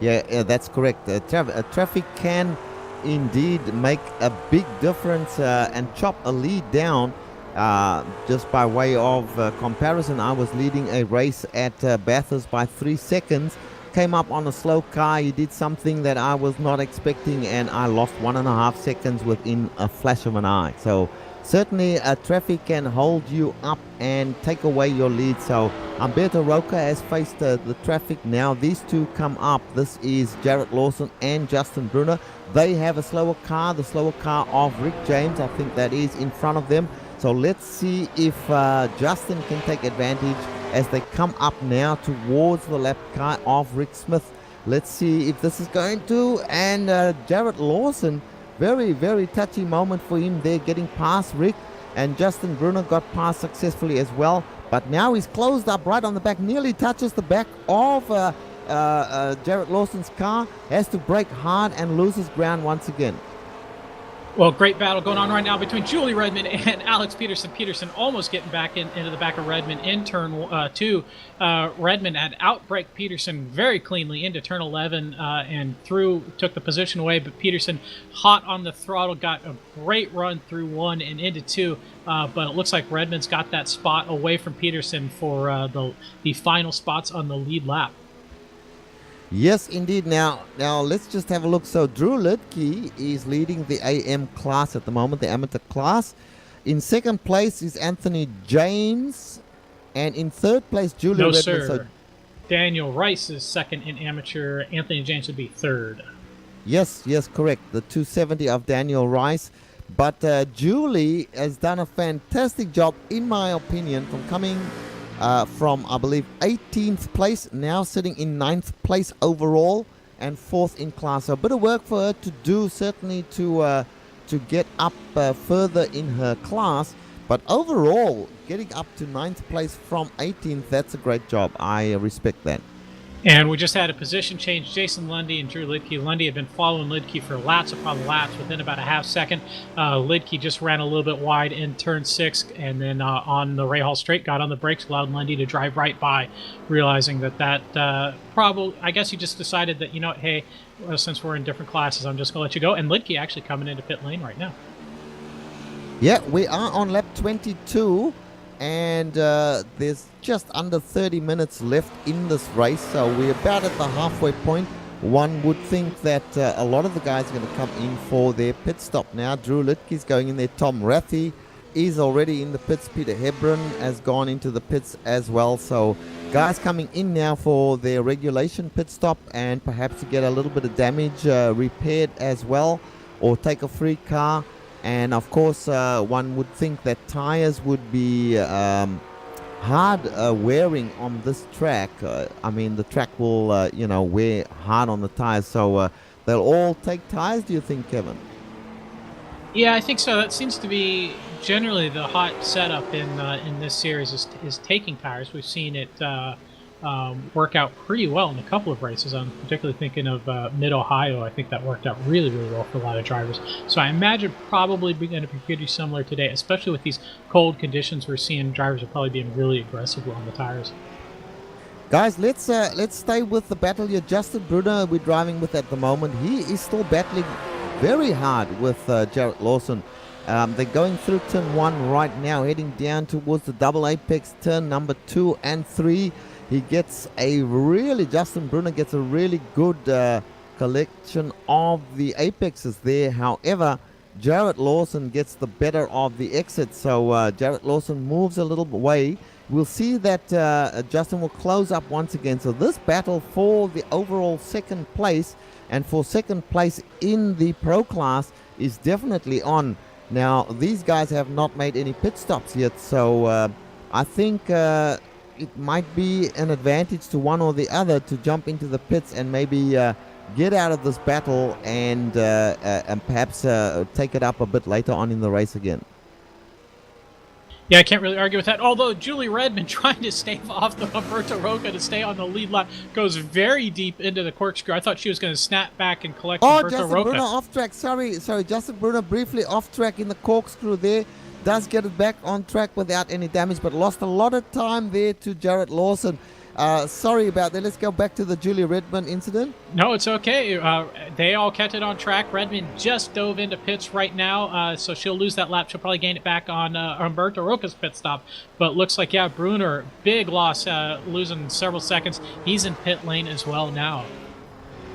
Yeah, that's correct. Traffic can indeed make a big difference and chop a lead down. Just by way of comparison, I was leading a race at Bathurst by 3 seconds, came up on a slow car. He did something that I was not expecting, and I lost 1.5 seconds within a flash of an eye. So certainly traffic can hold you up and take away your lead. So Humberto Roca has faced the traffic now. These two come up. This is Jarrett Lawson and Justin Brunner. They have a slower car, the slower car of Rick James. I think that is in front of them. So let's see if Justin can take advantage as they come up now towards the lap car of Rick Smith. Let's see if this is going to. And Jarrett Lawson, very, very touchy moment for him there, getting past Rick. And Justin Brunner got past successfully as well. But now he's closed up right on the back, nearly touches the back of Jarrett Lawson's car, has to brake hard and loses ground once again. Well, great battle going on right now between Julie Redmond and Alex Peterson. Peterson almost getting back into the back of Redmond in turn 2. Redmond had outbraked Peterson very cleanly into turn 11 and took the position away, but Peterson hot on the throttle, got a great run through 1 and into 2, but it looks like Redmond's got that spot away from Peterson for the final spots on the lead lap. Yes, indeed. Now let's just have a look. So Drew Lidke is leading the AM class at the moment, the amateur class. In second place is Anthony James, and in third place, Julie Redmond. Sir. So Daniel Rice is second in amateur. Anthony James would be third. Yes, correct. The 270 of Daniel Rice. But Julie has done a fantastic job, in my opinion, from coming from, I believe, 18th place, now sitting in 9th place overall and 4th in class. So a bit of work for her to do, certainly to get up further in her class. But overall, getting up to 9th place from 18th, that's a great job. I respect that. And we just had a position change. Jason Lundy and Drew Lidke. Lundy had been following Lidke for laps upon laps within about a half second. Lidke just ran a little bit wide in turn 6, and then on the Rahal straight, got on the brakes, allowed Lundy to drive right by, realizing that probably, I guess he just decided that, hey, since we're in different classes, I'm just going to let you go. And Lidke actually coming into pit lane right now. Yeah, we are on lap 22. And there's just under 30 minutes left in this race, so we're about at the halfway point. One would think that a lot of the guys are going to come in for their pit stop now. Drew Lidke's going in there. Tom Rathie is already in the pits. Peter Hebron has gone into the pits as well. So guys coming in now for their regulation pit stop, and perhaps to get a little bit of damage repaired as well, or take a free car. And of course, one would think that tires would be hard wearing on this track. The track will, wear hard on the tires. So they'll all take tires, do you think, Kevin? Yeah, I think so. That seems to be generally the hot setup in this series is taking tires. We've seen it work out pretty well in a couple of races. I'm particularly thinking of Mid-Ohio. I think that worked out really, really well for a lot of drivers. So I imagine probably going to be pretty similar today, especially with these cold conditions. We're seeing drivers are probably being really aggressive on the tires. Guys, let's stay with the battle here. Justin Brunner we're driving with at the moment. He is still battling very hard with Jarrett Lawson. They're going through turn 1 right now, heading down towards the double apex, turn number 2 and 3. Justin Brunner gets a really good collection of the apexes there. However, Jarrett Lawson gets the better of the exit. So Jarrett Lawson moves a little way. We'll see that Justin will close up once again. So this battle for the overall second place and for second place in the pro class is definitely on. Now, these guys have not made any pit stops yet. So I think it might be an advantage to one or the other to jump into the pits and maybe get out of this battle and perhaps take it up a bit later on in the race again. Yeah, I can't really argue with that. Although Julie Redmond trying to stave off the Humberto Roca to stay on the lead lap goes very deep into the corkscrew. I thought she was going to snap back and collect Humberto Justin Roca. Brunner off track. Sorry. Justin Brunner briefly off track in the corkscrew there. Does get it back on track without any damage, but lost a lot of time there to Jared Lawson. Sorry about that. Let's go back to the Julie Redmond incident. No, it's okay. They all kept it on track. Redmond just dove into pits right now, so she'll lose that lap. She'll probably gain it back on Humberto Roca's pit stop. But looks like, yeah, Brunner, big loss, losing several seconds. He's in pit lane as well now.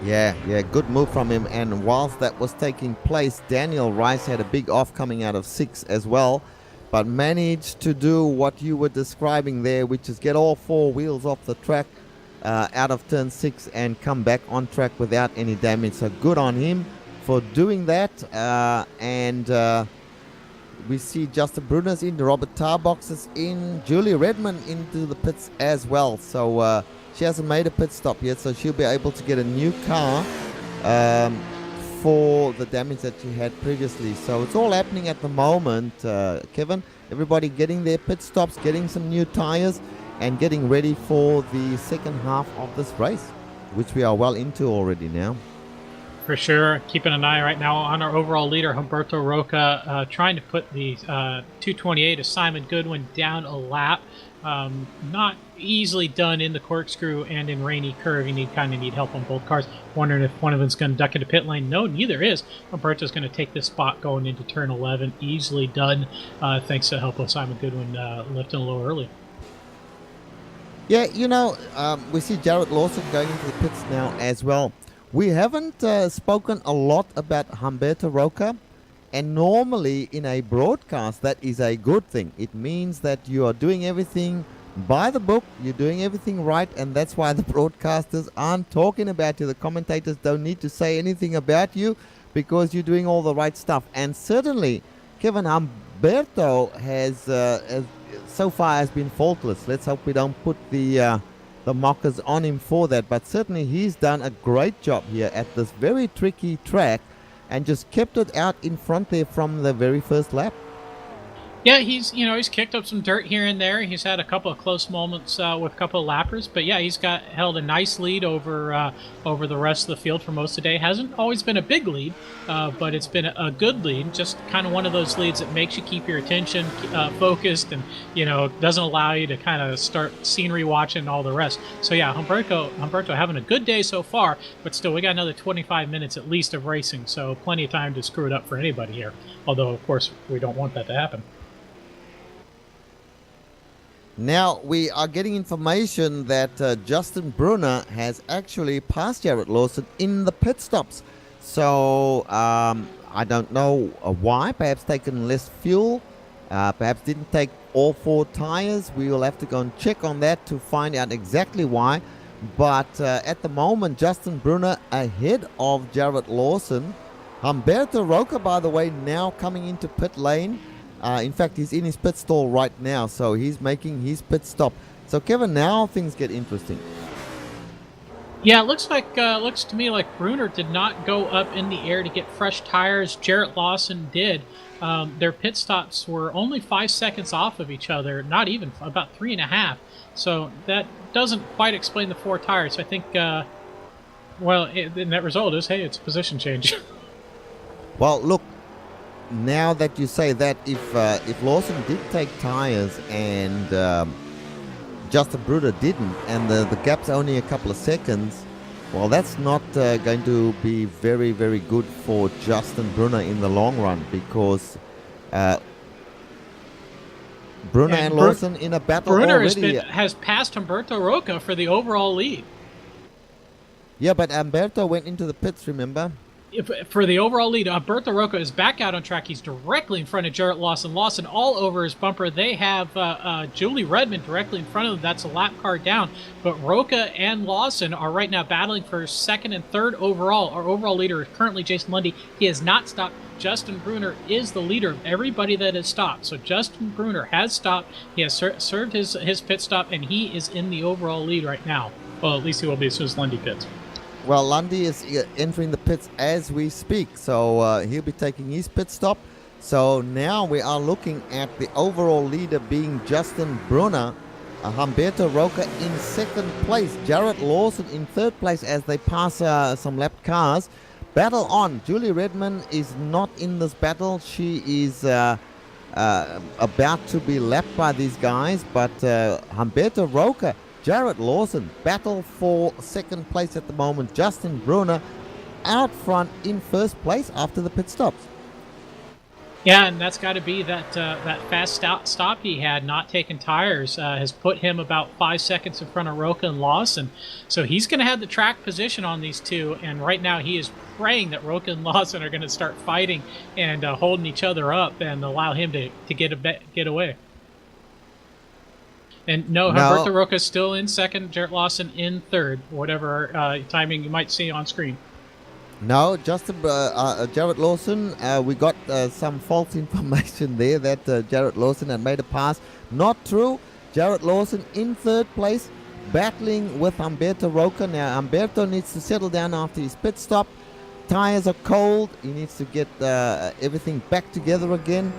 Yeah, good move from him. And whilst that was taking place, Daniel Rice had a big off coming out of 6 as well, but managed to do what you were describing there, which is get all 4 wheels off the track out of turn 6 and come back on track without any damage. So good on him for doing that. We see Justin Brunner's in, Robert Tarbox is in, Julie Redmond into the pits as well. So she hasn't made a pit stop yet, so she'll be able to get a new car for the damage that she had previously. So it's all happening at the moment, Kevin. Everybody getting their pit stops, getting some new tires, and getting ready for the second half of this race, which we are well into already now. For sure. Keeping an eye right now on our overall leader, Humberto Roca, trying to put the 228 of Simon Goodwin down a lap. Not easily done in the corkscrew and in rainy curve. You kind of need help on both cars. Wondering if one of them's going to duck into pit lane. No, neither is. Humberto's going to take this spot going into turn 11. Easily done, thanks to help of Simon Goodwin lifting a little early. Yeah, we see Jared Lawson going into the pits now as well. We haven't spoken a lot about Humberto Roca, and normally in a broadcast that is a good thing. It means that you are doing everything by the book, you're doing everything right, and that's why the broadcasters aren't talking about you. The commentators don't need to say anything about you because you're doing all the right stuff. And certainly Kevin Humberto has so far has been faultless. Let's hope we don't put the mockers on him for that, but certainly he's done a great job here at this very tricky track and just kept it out in front there from the very first lap. Yeah, he's kicked up some dirt here and there. He's had a couple of close moments with a couple of lappers, but yeah, he's held a nice lead over the rest of the field for most of the day. Hasn't always been a big lead, but it's been a good lead. Just kind of one of those leads that makes you keep your attention focused, and doesn't allow you to kind of start scenery watching and all the rest. So yeah, Humberto having a good day so far, but still we got another 25 minutes at least of racing, so plenty of time to screw it up for anybody here. Although of course we don't want that to happen. Now we are getting information that Justin Brunner has actually passed Jared Lawson in the pit stops. So I don't know why. Perhaps taken less fuel. Perhaps didn't take all 4 tires. We will have to go and check on that to find out exactly why. But at the moment, Justin Brunner ahead of Jared Lawson. Humberto Roca, by the way, now coming into pit lane. In fact, he's in his pit stall right now, so he's making his pit stop. So, Kevin, now things get interesting. Yeah, it looks to me like Brunner did not go up in the air to get fresh tires. Jarrett Lawson did. Their pit stops were only 5 seconds off of each other, not even, about 3.5. So that doesn't quite explain the 4 tires. So I think, the net result is, hey, it's a position change. Well, look. Now that you say that, if Lawson did take tires and Justin Brunner didn't, and the gap's only a couple of seconds, well, that's not going to be very, very good for Justin Brunner in the long run, because Brunner and Lawson in a battle Brunner already. has passed Humberto Roca for the overall lead. Yeah, but Humberto went into the pits, remember? For the overall lead, Humberto Roca is back out on track. He's directly in front of Jarrett Lawson. Lawson all over his bumper. They have Julie Redmond directly in front of them. That's a lap car down. But Roca and Lawson are right now battling for second and third overall. Our overall leader is currently Jason Lundy. He has not stopped. Justin Brunner is the leader of everybody that has stopped. So Justin Brunner has stopped. He has served his pit stop, and he is in the overall lead right now. Well, at least he will be as soon as Lundy pits. Well, Lundy is entering the pits as we speak, so he'll be taking his pit stop. So now we are looking at the overall leader being Justin Brunner, Humberto Roca in second place, Jared Lawson in third place as they pass some lapped cars. Battle on. Julie Redmond is not in this battle. She is about to be lapped by these guys, but Humberto Roca, Jared Lawson battle for second place at the moment. Justin Brunner out front in first place after the pit stops. Yeah, and that's got to be that fast stop he had, not taking tires, has put him about 5 seconds in front of Roca and Lawson. So he's going to have the track position on these two, and right now he is praying that Roca and Lawson are going to start fighting and holding each other up and allow him to get away. And no, Humberto Roca is still in second, Jared Lawson in third, whatever timing you might see on screen. No, Jared Lawson, we got some false information there that Jared Lawson had made a pass. Not true. Jared Lawson in third place, battling with Humberto Roca. Now, Humberto needs to settle down after his pit stop. Tires are cold. He needs to get everything back together again.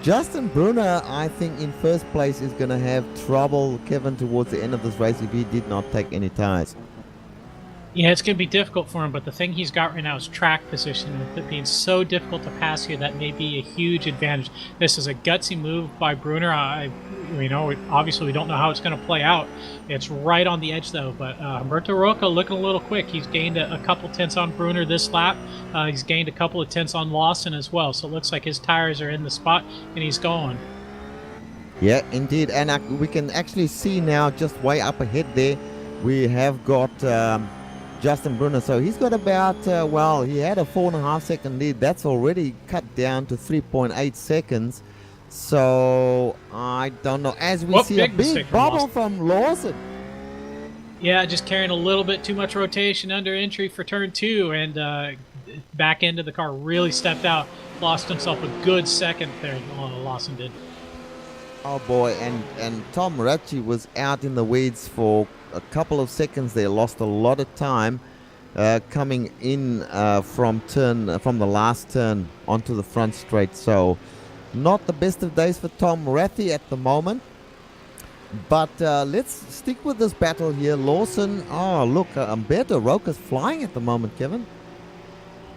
Justin Brunner, I think, in first place is going to have trouble, Kevin, towards the end of this race if he did not take any tires. Yeah, it's going to be difficult for him, but the thing he's got right now is track position. With it being so difficult to pass here, that may be a huge advantage. This is a gutsy move by Brunner. Obviously we don't know how it's going to play out. It's right on the edge, though. But Humberto Roca looking a little quick. He's gained a couple tenths on Brunner this lap. He's gained a couple of tenths on Lawson as well. So it looks like his tires are in the spot, and he's going. Yeah, indeed. And we can actually see now, just way up ahead there, we have got Justin Brunner. So he's got about, he had a 4.5 second lead. That's already cut down to 3.8 seconds. So I don't know. As we see a big bubble from Lawson. Yeah, just carrying a little bit too much rotation under entry for turn 2, and back end of the car really stepped out. Lost himself a good second there. Lawson did. Oh boy, and Tom Ratchie was out in the weeds for a couple of seconds there, lost a lot of time coming in from the last turn onto the front straight. So not the best of days for Tom Rathy at the moment. But let's stick with this battle here. Lawson, look, Humberto Roca's flying at the moment, Kevin.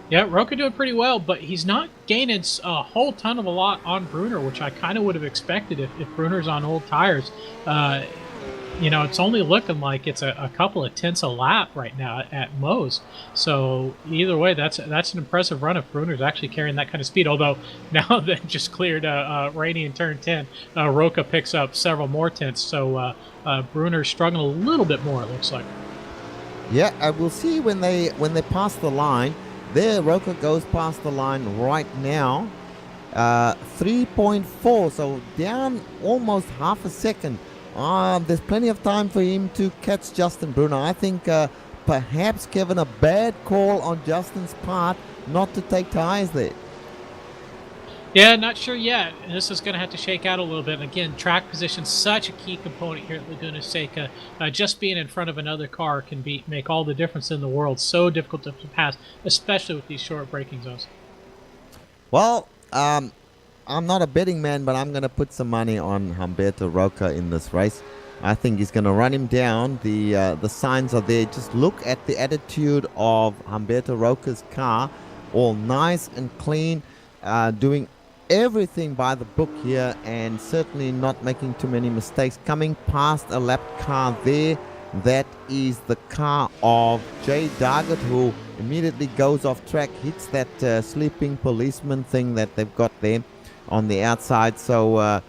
Yeah, Roca doing pretty well, but he's not gaining a whole ton of a lot on Brunner, which I kind of would have expected if Brunner's on old tires. It's only looking like it's a couple of tenths a lap right now at most. So either way, that's an impressive run if Brunner's actually carrying that kind of speed. Although now that just cleared Rainey in turn 10, Roca picks up several more tenths. So Brunner's struggling a little bit more, it looks like. Yeah, we'll see when they pass the line. There, Roca goes past the line right now. 3.4, so down almost half a second. There's plenty of time for him to catch Justin Brunner. I think perhaps, Kevin, a bad call on Justin's part not to take tires there. Yeah, not sure yet. This is going to have to shake out a little bit. And again, track position, such a key component here at Laguna Seca. Just being in front of another car can make all the difference in the world. So difficult to pass, especially with these short braking zones. Well, I'm not a betting man, but I'm going to put some money on Humberto Roca in this race. I think he's going to run him down. The signs are there. Just look at the attitude of Humberto Roca's car. All nice and clean, doing everything by the book here, and certainly not making too many mistakes. Coming past a lapped car there, that is the car of Jay Dargett, who immediately goes off track, hits that sleeping policeman thing that they've got there on the outside. So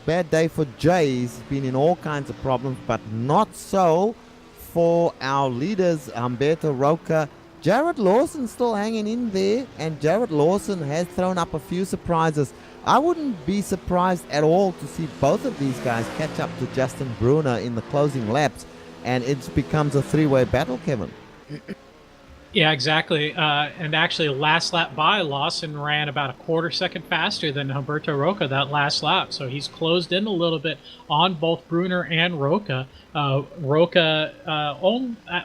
bad day for Jay. He's been in all kinds of problems, but not so for our leaders, Humberto Roca. Jared Lawson still hanging in there, and Jared Lawson has thrown up a few surprises. I wouldn't be surprised at all to see both of these guys catch up to Justin Brunner in the closing laps, and it becomes a three-way battle, Kevin. Yeah, exactly. And actually, last lap by, Lawson ran about a quarter second faster than Humberto Roca that last lap. So he's closed in a little bit on both Bruner and Roca. Roca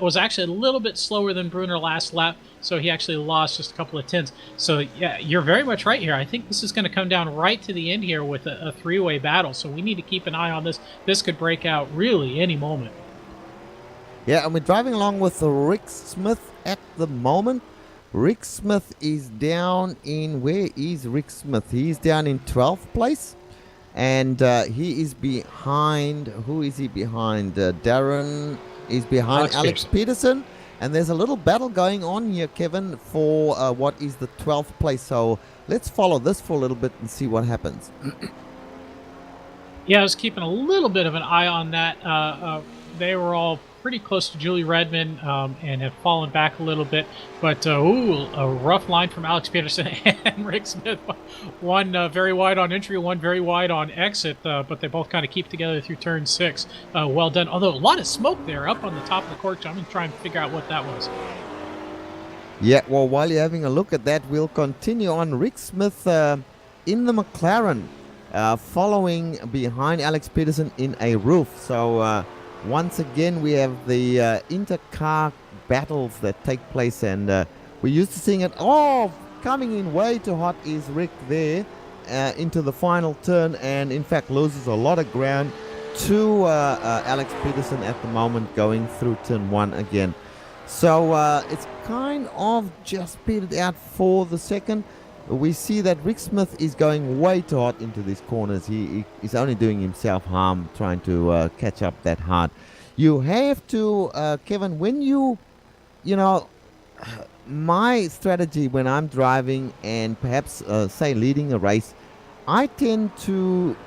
was actually a little bit slower than Bruner last lap, so he actually lost just a couple of tenths. So, yeah, you're very much right here. I think this is going to come down right to the end here with a three-way battle. So we need to keep an eye on this. This could break out really any moment. Yeah, and we're driving along with Rick Smith at the moment. Rick Smith is down in, where is Rick Smith? He's down in 12th place. And he is behind, who is he behind? Darren is behind Alex Peterson. And there's a little battle going on here, Kevin, for what is the 12th place. So let's follow this for a little bit and see what happens. Yeah, I was keeping a little bit of an eye on that. They were all pretty close to Julie Redmond and have fallen back a little bit. But, a rough line from Alex Peterson and Rick Smith. One very wide on entry, one very wide on exit, but they both kind of keep together through turn 6. Well done. Although a lot of smoke there up on the top of the cork. I'm going to try and figure out what that was. Yeah, well, while you're having a look at that, we'll continue on. Rick Smith in the McLaren, following behind Alex Peterson in a roof. So, once again, we have the intercar battles that take place, and we're used to seeing it. Oh, coming in way too hot is Rick there into the final turn, and in fact loses a lot of ground to Alex Peterson at the moment, going through turn 1 again. So it's kind of just petered out for the second. We see that Rick Smith is going way too hot into these corners. He is only doing himself harm trying to catch up that hard. You have to, Kevin, when you know, my strategy when I'm driving and perhaps, say, leading a race, I tend to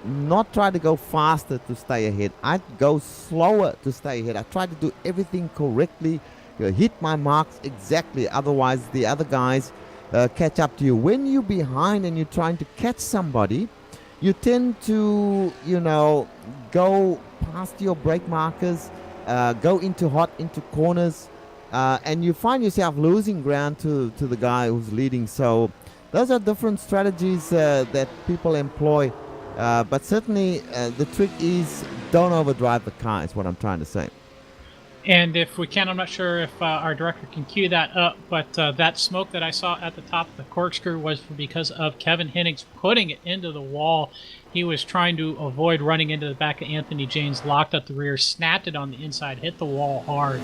not try to go faster to stay ahead. I go slower to stay ahead. I try to do everything correctly, hit my marks exactly. Otherwise, the other guys catch up to you. When you're behind and you're trying to catch somebody, you tend to, go past your brake markers, go into corners, and you find yourself losing ground to the guy who's leading. So those are different strategies that people employ. But certainly the trick is don't overdrive the car, is what I'm trying to say. And if we can, I'm not sure if our director can cue that up, but that smoke that I saw at the top of the corkscrew was because of Kevin Hennings putting it into the wall. He was trying to avoid running into the back of Anthony James, locked up the rear, snapped it on the inside, hit the wall hard.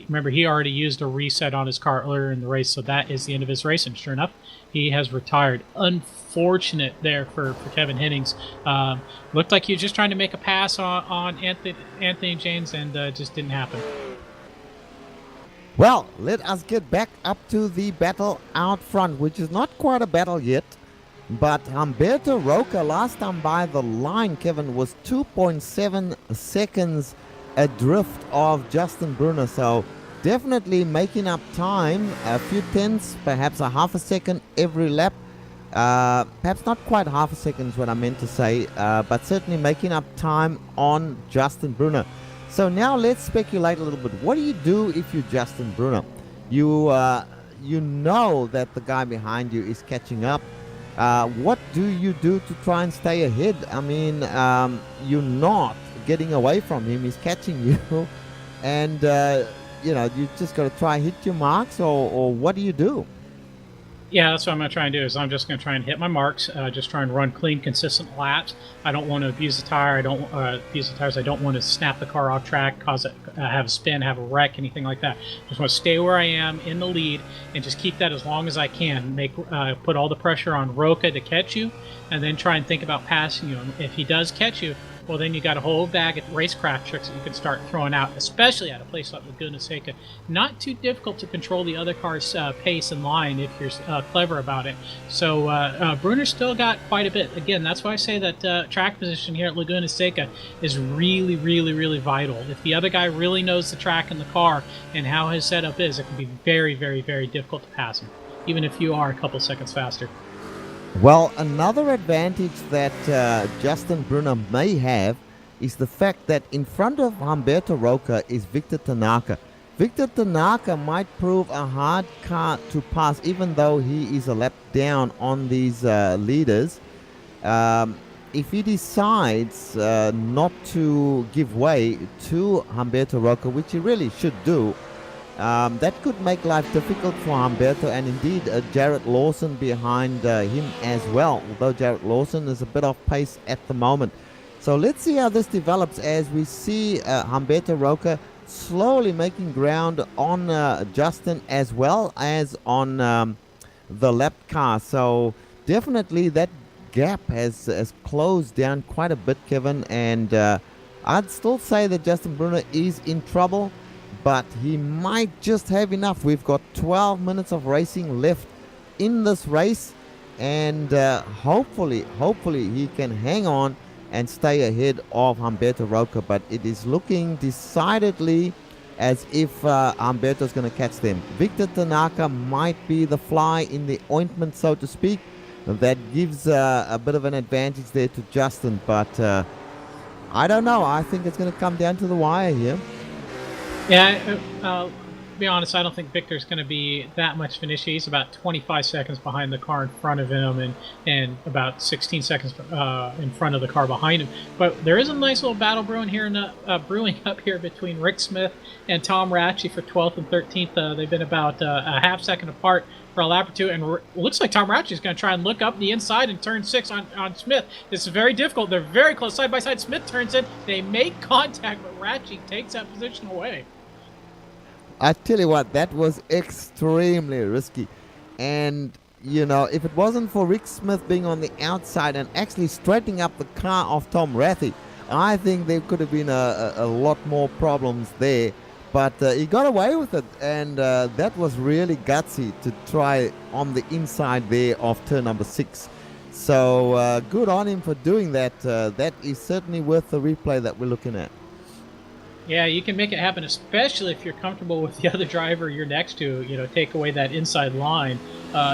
Remember, he already used a reset on his car earlier in the race, so that is the end of his race. And sure enough, he has retired. Unfortunate there for Kevin Hennings. Looked like he was just trying to make a pass on Anthony James, and just didn't happen. Well, let us get back up to the battle out front, which is not quite a battle yet. But Humberto Roca, last time by the line, Kevin, was 2.7 seconds adrift of Justin Bruner. So definitely making up time, a few tenths, perhaps a half a second every lap. Perhaps not quite half a second is what I meant to say, but certainly making up time on Justin Bruner. So now let's speculate a little bit. What do you do if you're Justin Bruner? You know that the guy behind you is catching up. What do you do to try and stay ahead? I mean, you're not getting away from him. He's catching you. And, you just got to try hit your marks, or what do you do? Yeah, that's what I'm going to try and do. Is I'm just going to try and hit my marks, just try and run clean, consistent laps. I don't want to abuse the tire. I don't abuse the tires. I don't want to snap the car off track, cause it have a spin, have a wreck, anything like that. Just want to stay where I am in the lead and just keep that as long as I can. Put all the pressure on Roca to catch you, and then try and think about passing you. And if he does catch you, well, then you got a whole bag of racecraft tricks that you can start throwing out, especially at a place like Laguna Seca. Not too difficult to control the other car's pace and line if you're clever about it. So Bruner's still got quite a bit. Again, that's why I say that track position here at Laguna Seca is really, really, really vital. If the other guy really knows the track and the car and how his setup is, it can be very, very, very difficult to pass him, even if you are a couple seconds faster. Well, another advantage that Justin Bruner may have is the fact that in front of Humberto Roca is Victor Tanaka. Victor Tanaka might prove a hard car to pass, even though he is a lap down on these leaders. If he decides not to give way to Humberto Roca, which he really should do, that could make life difficult for Humberto, and indeed Jared Lawson behind him as well, although Jared Lawson is a bit off pace at the moment. So let's see how this develops as we see Humberto Roca slowly making ground on Justin as well as on the lap car. So definitely that gap has closed down quite a bit, Kevin, and I'd still say that Justin Brunner is in trouble, but he might just have enough. We've got 12 minutes of racing left in this race, and hopefully he can hang on and stay ahead of Humberto Roca, but it is looking decidedly as if Humberto is going to catch them. Victor Tanaka might be the fly in the ointment, so to speak. That gives a bit of an advantage there to Justin, but I don't know. I think it's going to come down to the wire here. Yeah, to be honest, I don't think Victor's going to be that much of an issue. He's about 25 seconds behind the car in front of him, and about 16 seconds in front of the car behind him. But there is a nice little battle brewing up here between Rick Smith and Tom Ratchey for 12th and 13th. They've been about a half second apart for a lap or two, and it looks like Tom Ratchey is going to try and look up the inside in turn 6 on Smith. This is very difficult. They're very close, side by side. Smith turns in. They make contact, but Ratchey takes that position away. I tell you what, that was extremely risky. And, you know, if it wasn't for Rick Smith being on the outside and actually straightening up the car of Tom Rathy, I think there could have been a lot more problems there. But he got away with it, and that was really gutsy to try on the inside there of turn number 6. So good on him for doing that. That is certainly worth the replay that we're looking at. Yeah, you can make it happen, especially if you're comfortable with the other driver you're next to, take away that inside line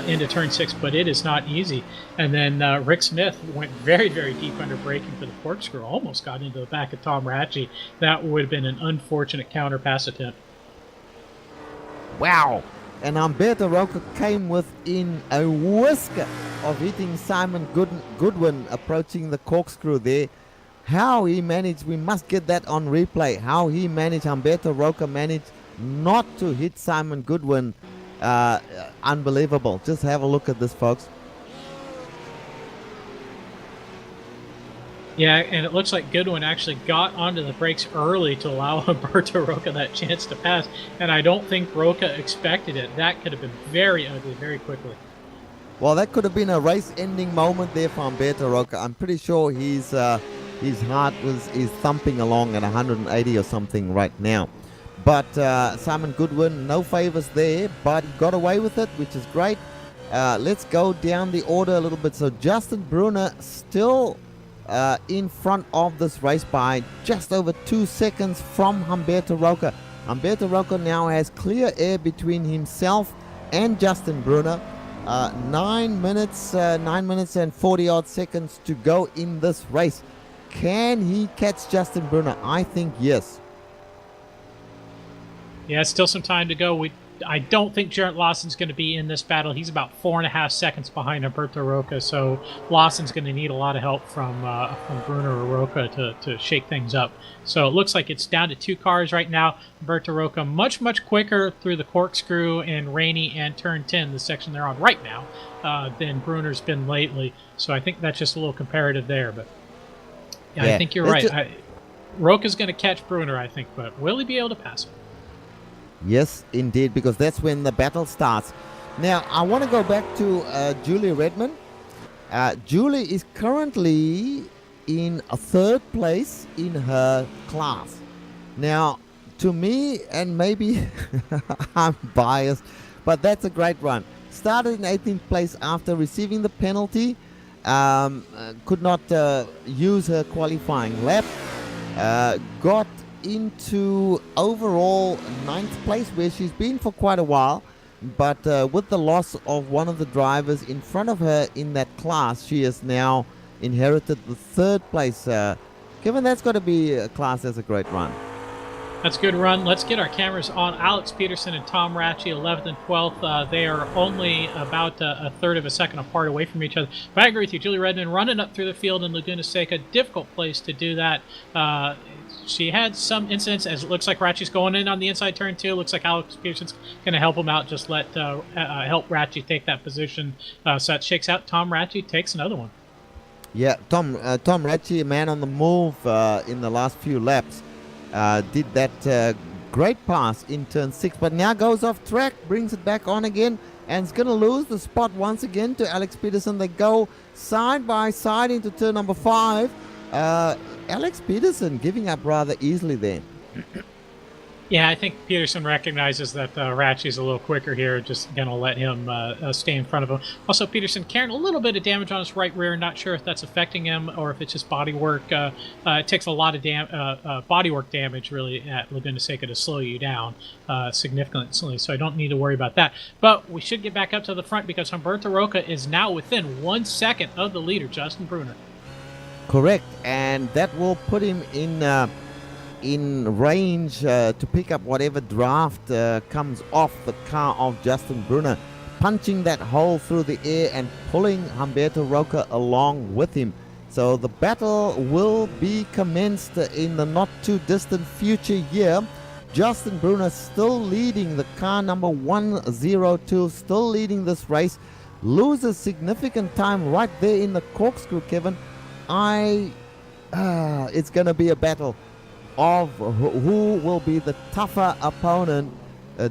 into turn 6, but it is not easy. And then Rick Smith went very, very deep under braking for the corkscrew, almost got into the back of Tom Ratchey. That would have been an unfortunate counter pass attempt. Wow! And Humberto Roca came within a whisker of hitting Simon Goodwin approaching the corkscrew there. How he managed, we must get that on replay, how he managed, Humberto Roca managed not to hit Simon Goodwin. Unbelievable. Just have a look at this, folks. Yeah, and it looks like Goodwin actually got onto the brakes early to allow Humberto Roca that chance to pass, and I don't think Roca expected it. That could have been very ugly very quickly. Well, that could have been a race-ending moment there for Humberto Roca. I'm pretty sure his heart is thumping along at 180 or something right now. But Simon Goodwin, no favors there, but he got away with it, which is great. Let's go down the order a little bit. So Justin Brunner still in front of this race by just over 2 seconds from Humberto Roca. Humberto Roca now has clear air between himself and Justin Brunner. 9 minutes and 40 odd seconds to go in this race. Can he catch Justin Brunner? I think yes. Yeah, still some time to go. I don't think Jarrett Lawson's going to be in this battle. He's about 4.5 seconds behind Humberto Roca, so Lawson's going to need a lot of help from Brunner or Roca to shake things up. So it looks like it's down to 2 cars right now. Humberto Roca much quicker through the corkscrew and Rainey and turn 10, the section they're on right now, than Brunner's been lately. So I think that's just a little comparative there, but yeah. I think you're right. Roca's going to catch Brunner, I think, but will he be able to pass him? Yes, indeed, because that's when the battle starts. Now, I want to go back to Julie Redmond. Julie is currently in a 3rd place in her class. Now, to me, and maybe I'm biased, but that's a great run. Started in 18th place after receiving the penalty. Could not use her qualifying lap. Got into overall 9th place, where she's been for quite a while, but with the loss of one of the drivers in front of her in that class, she has now inherited the 3rd place. Kevin, that's got to be classed as a great run. That's a good run. Let's get our cameras on Alex Peterson and Tom Ratchey, 11th and 12th. They are only about a third of a second apart away from each other. But I agree with you. Julie Redmond running up through the field in Laguna Seca. Difficult place to do that. She had some incidents, as it looks like Ratchey's going in on the inside turn too. Looks like Alex Peterson's going to help him out. Just help Ratchey take that position. So that shakes out. Tom Ratchey takes another one. Yeah, Tom Ratchey, a man on the move in the last few laps. Did that great pass in turn 6, but now goes off track, brings it back on again, and is going to lose the spot once again to Alex Peterson. They go side by side into turn number 5. Alex Peterson giving up rather easily there. Yeah, I think Peterson recognizes that Ratchey's a little quicker here, just going to let him stay in front of him. Also, Peterson carrying a little bit of damage on his right rear. Not sure if that's affecting him or if it's just body work. It takes a lot of body work damage, really, at Laguna Seca to slow you down significantly, so I don't need to worry about that. But we should get back up to the front because Humberto Roca is now within 1 second of the leader, Justin Brunner. Correct, and that will put him in range to pick up whatever draft comes off the car of Justin Brunner, punching that hole through the air and pulling Humberto Roca along with him. So the battle will be commenced in the not too distant future year. Justin Brunner still leading the car number 102, still leading this race, loses significant time right there in the corkscrew, Kevin. It's going to be a battle of who will be the tougher opponent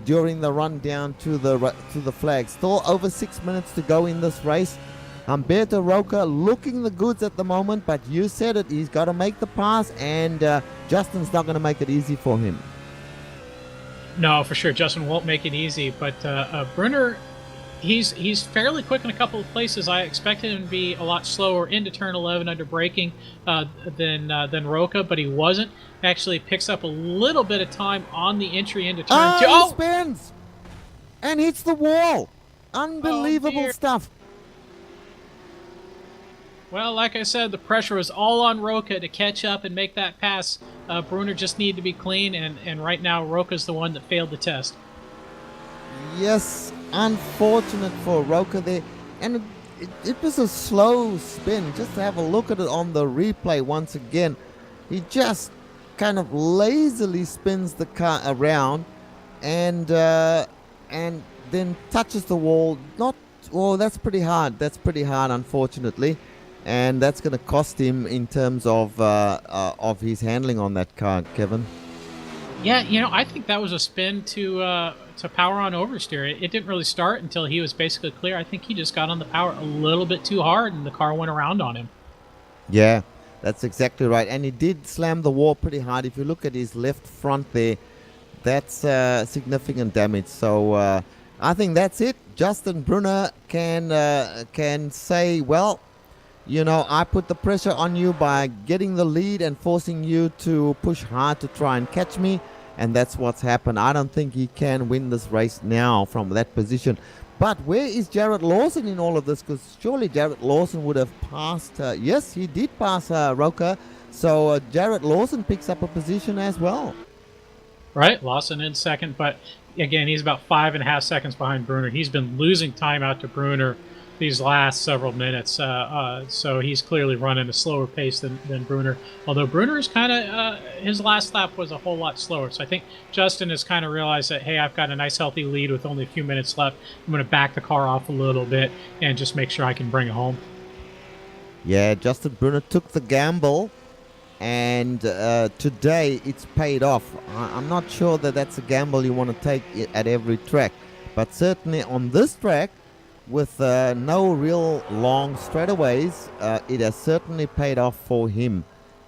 during the run down to the flag. Still over 6 minutes to go in this race. Humberto Roca looking the goods at the moment, but you said it, he's got to make the pass, and Justin's not going to make it easy for him. No, for sure. Justin won't make it easy, but Brunner, he's fairly quick in a couple of places. I expected him to be a lot slower into turn 11 under braking than Roca, but he wasn't. Actually picks up a little bit of time on the entry into turn 2. He spins and hits the wall. Unbelievable stuff. Well, like I said, the pressure was all on Roca to catch up and make that pass. Brunner just needed to be clean, and right now Roca's the one that failed the test. Yes, unfortunate for Roca there. And it was a slow spin. Just to have a look at it on the replay once again. He just kind of lazily spins the car around and then touches the wall. That's pretty hard. That's pretty hard, unfortunately. And that's going to cost him in terms of his handling on that car, Kevin. Yeah, I think that was a spin to power on oversteer. It didn't really start until he was basically clear. I think he just got on the power a little bit too hard, and the car went around on him. Yeah, that's exactly right. And he did slam the wall pretty hard. If you look at his left front there, that's significant damage. So I think that's it. Justin Brunner can say, well, I put the pressure on you by getting the lead and forcing you to push hard to try and catch me. And that's what's happened. I don't think he can win this race now from that position. But where is Jared Lawson in all of this? Because surely Jared Lawson would have passed. Yes, he did pass Roca. So Jared Lawson picks up a position as well. Right, Lawson in second. But again, he's about 5.5 seconds behind Brunner. He's been losing time out to Brunner these last several minutes, so he's clearly running a slower pace than Brunner. Although Brunner's kind of his last lap was a whole lot slower, so I think Justin has kind of realized that, hey, I've got a nice healthy lead with only a few minutes left. I'm going to back the car off a little bit and just make sure I can bring it home. Yeah, Justin Brunner took the gamble, and today it's paid off. I'm not sure that that's a gamble you want to take at every track, but certainly on this track, with no real long straightaways, it has certainly paid off for him.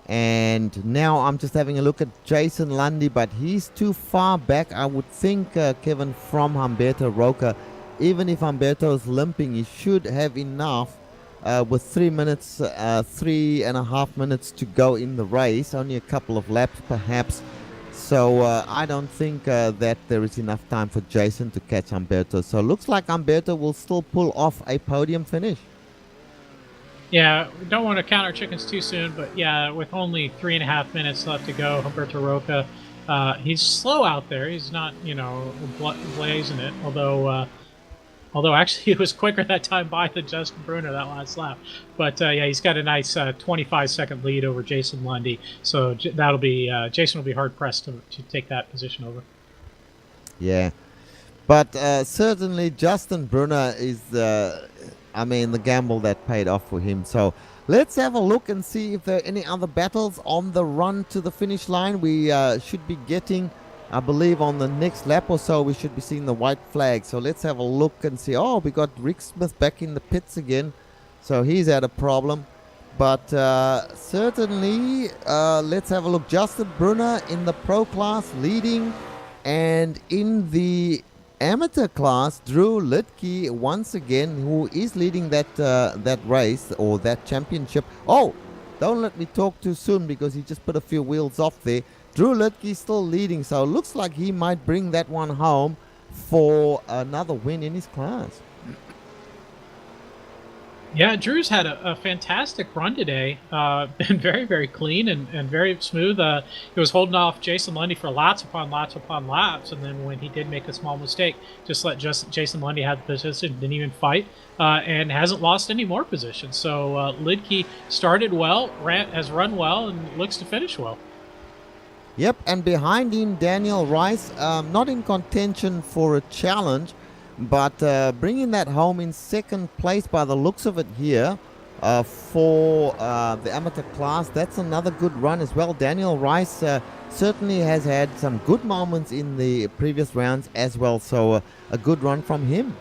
And now I'm just having a look at Jason Lundy, but he's too far back, I would think, Kevin, from Humberto Roca. Even if Humberto's limping, he should have enough with 3.5 minutes to go in the race. Only a couple of laps, perhaps. So I don't think that there is enough time for Jason to catch Humberto. So looks like Humberto will still pull off a podium finish. Yeah, we don't want to count our chickens too soon, but yeah, with only 3.5 minutes left to go, Humberto Roca He's slow out there. He's not, blazing it. Although actually he was quicker that time by than Justin Brunner that last lap. But yeah, he's got a nice 25-second lead over Jason Lundy. So that'll be Jason will be hard pressed to take that position over. Yeah, but certainly Justin Brunner is, the gamble that paid off for him. So let's have a look and see if there are any other battles on the run to the finish line. We should be getting, I believe, on the next lap or so, we should be seeing the white flag. So let's have a look and see. Oh, we got Rick Smith back in the pits again. So he's had a problem. But certainly, let's have a look. Justin Brunner in the pro class leading. And in the amateur class, Drew Litke once again, who is leading that race or that championship. Oh, don't let me talk too soon because he just put a few wheels off there. Drew Litke still leading, so it looks like he might bring that one home for another win in his class. Yeah, Drew's had a fantastic run today. Been very, very clean and very smooth. He was holding off Jason Lundy for lots upon laps, and then when he did make a small mistake, just let Jason Lundy have the position, didn't even fight, and hasn't lost any more positions. So Lidke started well, has run well, and looks to finish well. Yep, and behind him, Daniel Rice, not in contention for a challenge, but bringing that home in second place by the looks of it here for the amateur class. That's another good run as well. Daniel Rice certainly has had some good moments in the previous rounds as well, so a good run from him.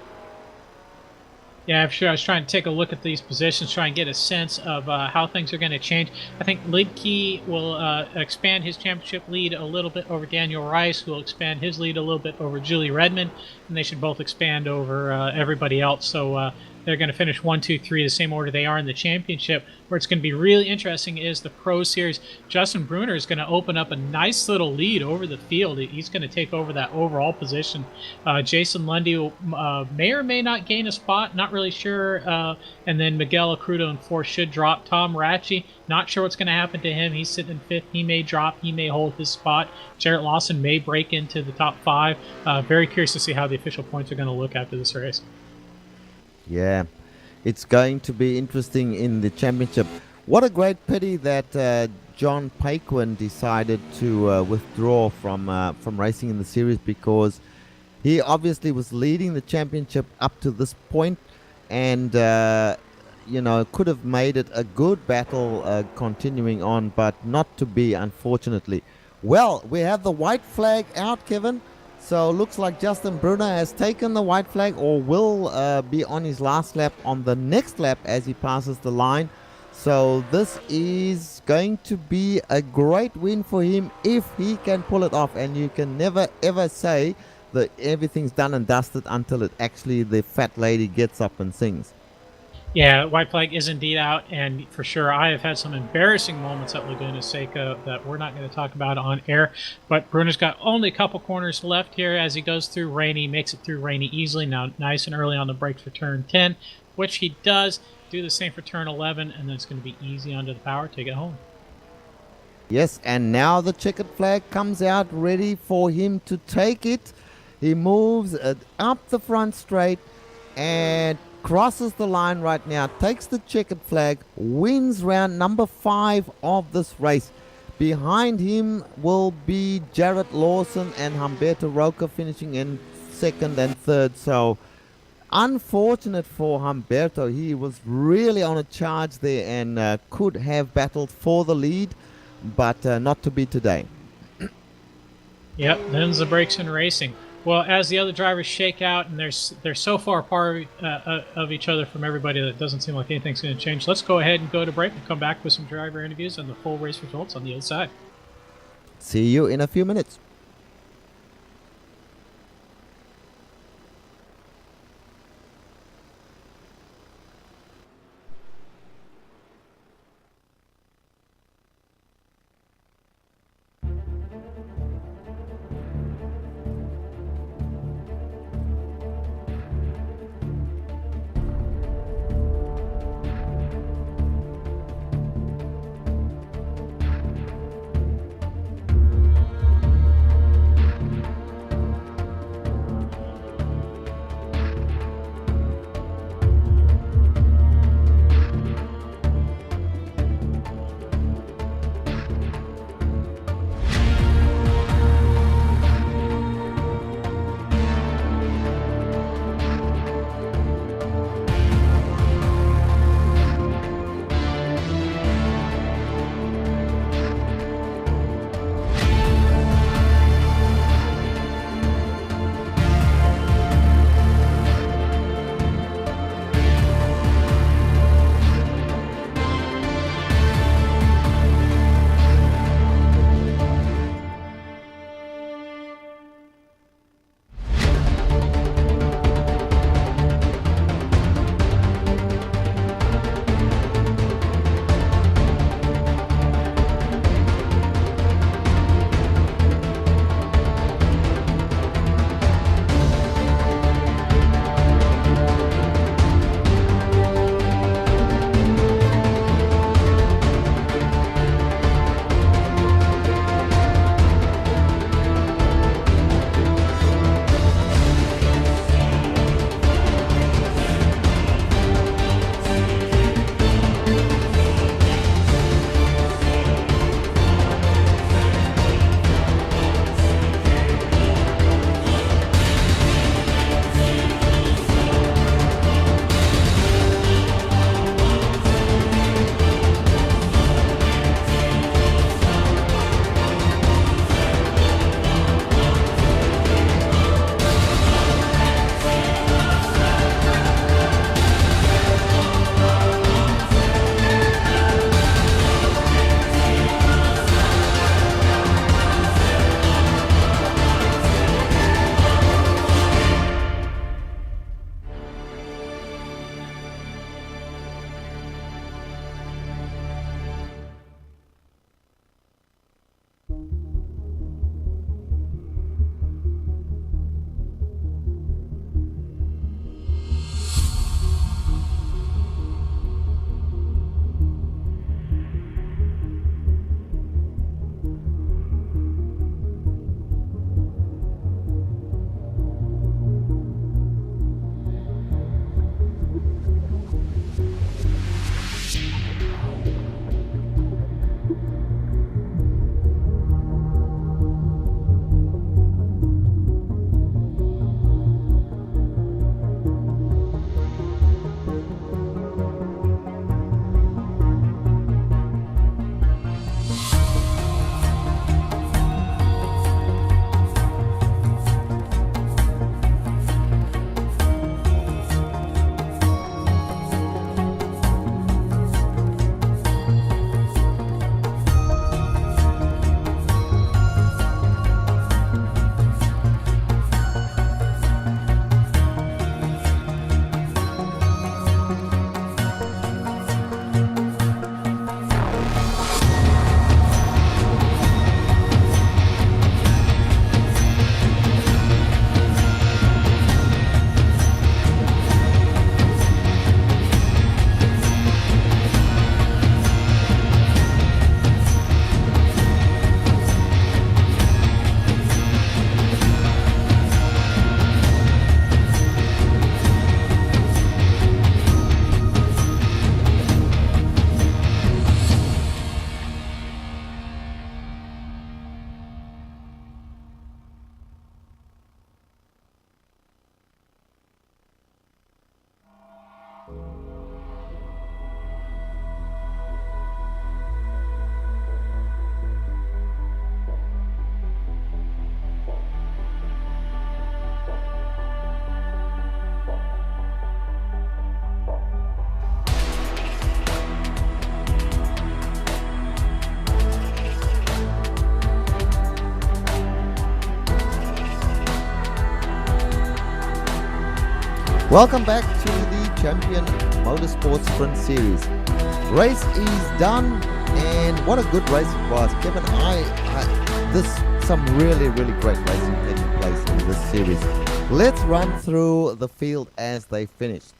Yeah, I'm sure. I was trying to take a look at these positions, try and get a sense of how things are going to change. I think Lidke will expand his championship lead a little bit over Daniel Rice, who will expand his lead a little bit over Julie Redmond, and they should both expand over everybody else. So they're going to finish 1, 2, 3 the same order they are in the championship. Where it's going to be really interesting is the Pro Series. Justin Brunner is going to open up a nice little lead over the field. He's going to take over that overall position. Jason Lundy may or may not gain a spot, not really sure. And then Miguel Acrudo in 4 should drop. Tom Ratchey, not sure what's going to happen to him. He's sitting in 5th. He may drop. He may hold his spot. Jarrett Lawson may break into the top 5. Very curious to see how the official points are going to look after this race. Yeah, it's going to be interesting in the championship. What a great pity that John Paquin decided to withdraw from racing in the series, because he obviously was leading the championship up to this point, and could have made it a good battle continuing on, but not to be, unfortunately. Well, we have the white flag out, Kevin. So looks like Justin Brunner has taken the white flag, or will be on his last lap on the next lap as he passes the line. So this is going to be a great win for him if he can pull it off. And you can never ever say that everything's done and dusted until it actually the fat lady gets up and sings. Yeah, white flag is indeed out, and for sure I have had some embarrassing moments at Laguna Seca that we're not going to talk about on air, but Brunner's got only a couple corners left here as he goes through Rainey, makes it through Rainey easily, now nice and early on the brakes for turn 10, which he does, do the same for turn 11, and then it's going to be easy onto the power, take it home. Yes, and now the checkered flag comes out ready for him to take it. He moves up the front straight and crosses the line right now, takes the checkered flag, wins round number 5 of this race. Behind him will be Jarrett Lawson and Humberto Roca finishing in 2nd and 3rd. So unfortunate for Humberto. He was really on a charge there and could have battled for the lead, but not to be today. Yep, them's the breaks in racing. Well, as the other drivers shake out, and they're so far apart of each other from everybody that it doesn't seem like anything's going to change, let's go ahead and go to break and come back with some driver interviews and the full race results on the other side. See you in a few minutes. Welcome back to the Champion Motorsports Sprint Series. Race is done, and what a good race it was. Kevin, some really, really great racing taking place in this series. Let's run through the field as they finished.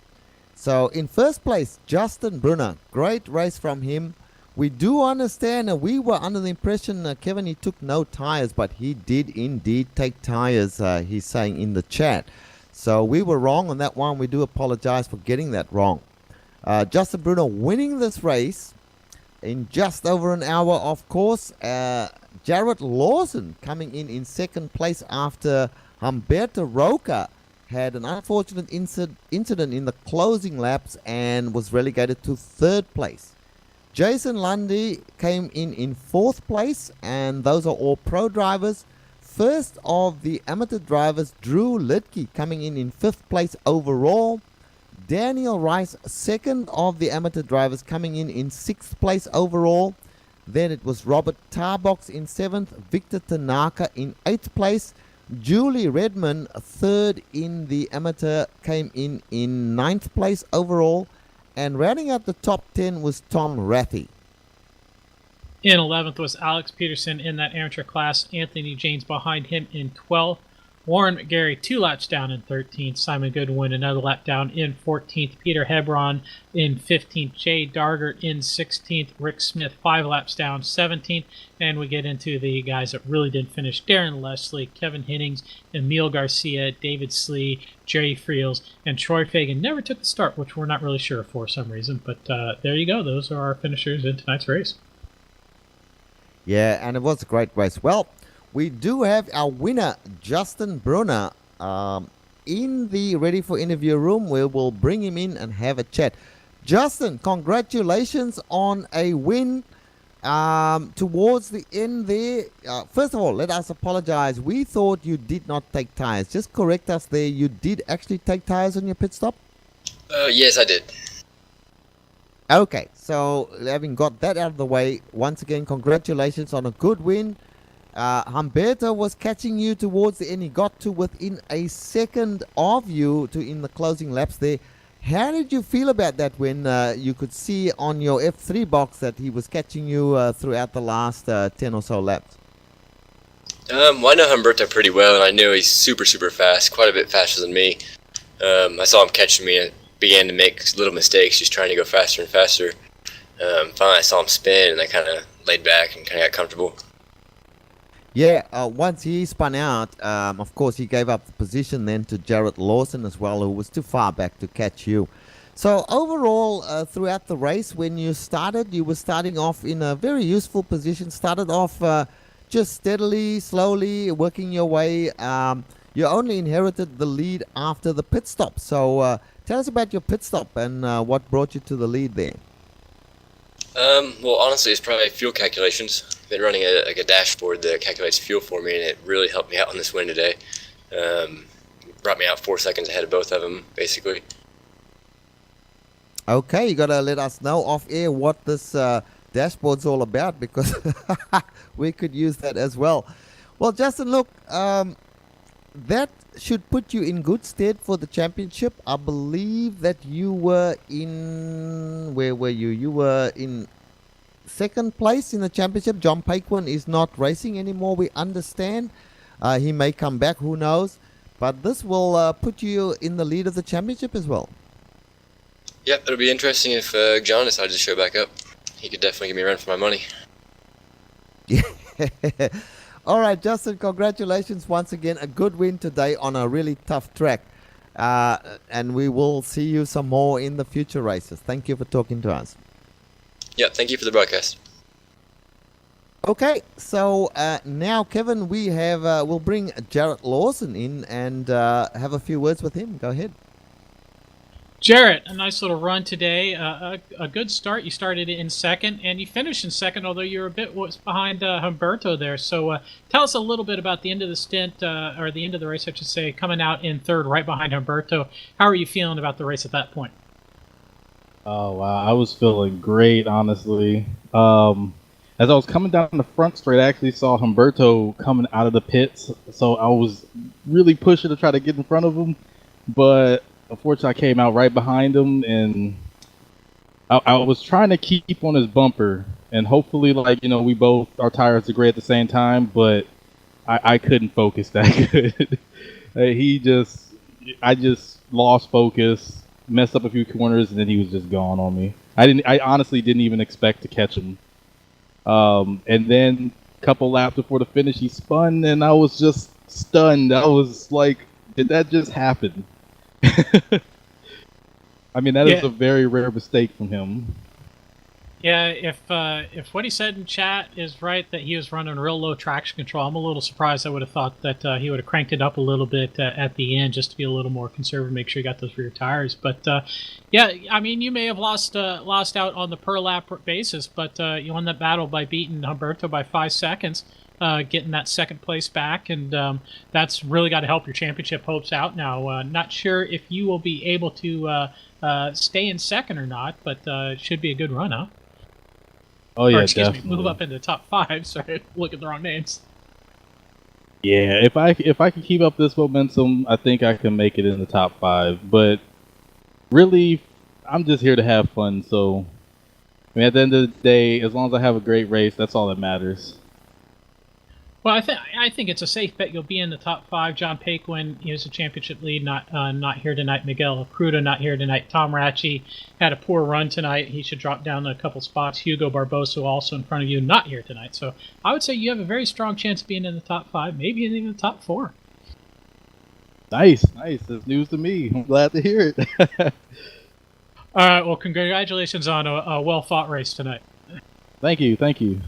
So in first place, Justin Brunner. Great race from him. We do understand, we were under the impression, Kevin, he took no tires, but he did indeed take tires, he's saying in the chat. So we were wrong on that one. We do apologize for getting that wrong. Justin Brunner winning this race in just over an hour, of course. Jarrett Lawson coming in second place after Humberto Roca had an unfortunate incident in the closing laps and was relegated to third place. Jason Lundy came in fourth place, and those are all pro drivers. First of the amateur drivers, Drew Lidke, coming in fifth place overall. Daniel Rice, second of the amateur drivers, coming in sixth place overall. Then it was Robert Tarbox in seventh, Victor Tanaka in eighth place. Julie Redmond, third in the amateur, came in ninth place overall. And rounding out the top 10 was Tom Rathy. In 11th was Alex Peterson in that amateur class. Anthony James behind him in 12th. Warren McGarry 2 laps down in 13th. Simon Goodwin another lap down in 14th. Peter Hebron in 15th. Jay Dargert in 16th. Rick Smith 5 laps down 17th. And we get into the guys that really didn't finish. Darren Leslie, Kevin Hinnings, Emil Garcia, David Slee, Jerry Friels, and Troy Fagan never took the start, which we're not really sure for some reason. But there you go. Those are our finishers in tonight's race. Yeah, and it was a great race. Well, we do have our winner, Justin Brunner, in the Ready for Interview room. We will bring him in and have a chat. Justin, congratulations on a win towards the end there. First of all, let us apologize. We thought you did not take tires. Just correct us there. You did actually take tires on your pit stop? Yes, I did. Okay, so having got that out of the way, once again, congratulations on a good win. Humberto was catching you towards the end. He got to within a second of you in the closing laps there. How did you feel about that when you could see on your F3 box that he was catching you throughout the last 10 or so laps? Well, I know Humberto pretty well, and I knew he's super, super fast, quite a bit faster than me. I saw him catching me and began to make little mistakes, just trying to go faster and faster. Finally, I saw him spin, and I kind of laid back and kind of got comfortable. Yeah, once he spun out, of course, he gave up the position then to Jarrett Lawson as well, who was too far back to catch you. So overall, throughout the race, when you started, you were starting off in a very useful position. Started off just steadily, slowly, working your way. You only inherited the lead after the pit stop. So tell us about your pit stop and what brought you to the lead there. Well, honestly, it's probably fuel calculations. I've been running a dashboard that calculates fuel for me, and it really helped me out on this win today. Brought me out 4 seconds ahead of both of them, basically. Okay, you got to let us know off air what this dashboard's all about, because we could use that as well. Well, Justin, look, that should put you in good stead for the championship. I believe that you were in... Where were you? You were in second place in the championship. John Paquin is not racing anymore, we understand. He may come back, who knows. But this will put you in the lead of the championship as well. Yep, it'll be interesting if John decides to show back up. He could definitely give me a run for my money. All right, Justin, congratulations once again. A good win today on a really tough track. And we will see you some more in the future races. Thank you for talking to us. Yeah, thank you for the broadcast. Okay, so now, Kevin, we have we'll bring Jarrett Lawson in and have a few words with him. Go ahead. Jarrett, a nice little run today. A good start. You started in second, and you finished in second, although you're a bit behind Humberto there. So tell us a little bit about the end of the stint, or the end of the race, I should say, coming out in third right behind Humberto. How are you feeling about the race at that point? Oh, wow. I was feeling great, honestly. As I was coming down the front straight, I actually saw Humberto coming out of the pits, so I was really pushing to try to get in front of him. But unfortunately, I came out right behind him, and I was trying to keep on his bumper, and hopefully, like, we both, our tires degrade at the same time, but I couldn't focus that good. I just lost focus, messed up a few corners, and then he was just gone on me. I honestly didn't even expect to catch him. And then a couple laps before the finish, he spun, and I was just stunned. I was like, did that just happen? I mean, that is a very rare mistake from him. Yeah, if what he said in chat is right, that he was running real low traction control, I'm a little surprised. I would have thought that he would have cranked it up a little bit at the end just to be a little more conservative, make sure he got those rear tires. But yeah, I mean, you may have lost out on the per lap basis, but you won that battle by beating Humberto by 5 seconds, getting that second place back, and that's really got to help your championship hopes out now. Not sure if you will be able to stay in second or not, but it should be a good run, huh? Oh yeah, definitely. definitely. Move up into the top 5. Sorry, look at the wrong names. Yeah, if I can keep up this momentum, I think I can make it in the top 5. But really, I'm just here to have fun. So, I mean, at the end of the day, as long as I have a great race, that's all that matters. Well, I think it's a safe bet you'll be in the top 5. John Paquin is a championship lead, not here tonight. Miguel Cruda not here tonight. Tom Ratchey had a poor run tonight. He should drop down a couple spots. Hugo Barbosa also in front of you, not here tonight. So I would say you have a very strong chance of being in the top 5, maybe even the top 4. Nice. That's news to me. I'm glad to hear it. All right. Well, congratulations on a well-fought race tonight. Thank you.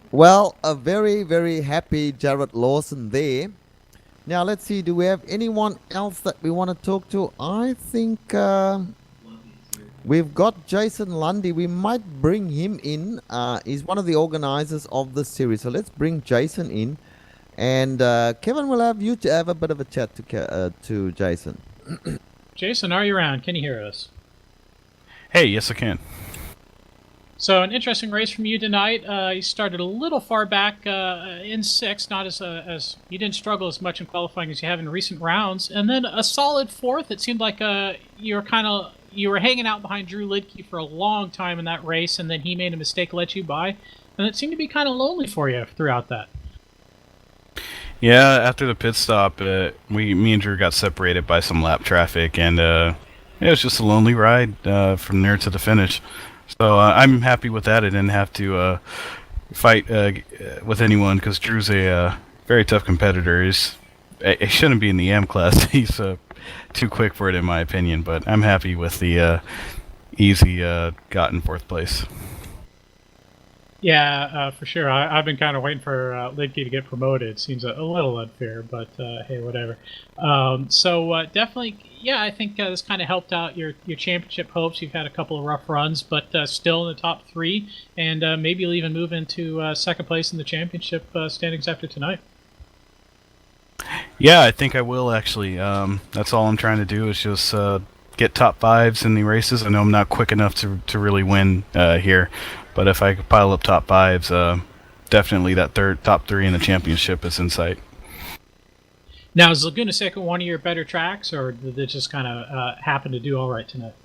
Well, a very, very happy Jared Lawson there. Now, let's see, do we have anyone else that we want to talk to? I think we've got Jason Lundy. We might bring him in. He's one of the organizers of this series. So let's bring Jason in. And Kevin, will have you to have a bit of a chat to Jason. Jason, are you around? Can you hear us? Hey, yes I can. So an interesting race from you tonight. You started a little far back in 6th, not as you didn't struggle as much in qualifying as you have in recent rounds, and then a solid 4th. It seemed like you were hanging out behind Drew Lidke for a long time in that race, and then he made a mistake, let you by, and it seemed to be kind of lonely for you throughout that. Yeah, after the pit stop, me and Drew got separated by some lap traffic, and it was just a lonely ride from there to the finish. So I'm happy with that. I didn't have to fight with anyone because Drew's a very tough competitor. He shouldn't be in the AM class. He's too quick for it, in my opinion. But I'm happy with the easy gotten 4th place. Yeah, for sure. I've been kind of waiting for Lidke to get promoted. It seems a little unfair, but hey, whatever. So definitely, yeah, I think this kind of helped out your championship hopes. You've had a couple of rough runs, but still in the top 3, and maybe you'll even move into second place in the championship standings after tonight. Yeah, I think I will actually. That's all I'm trying to do is just get top 5s in the races. I know I'm not quick enough to really win here. But if I could pile up top 5s, definitely that top 3 in the championship is in sight. Now, is Laguna Seca one of your better tracks, or did it just kind of happen to do all right tonight?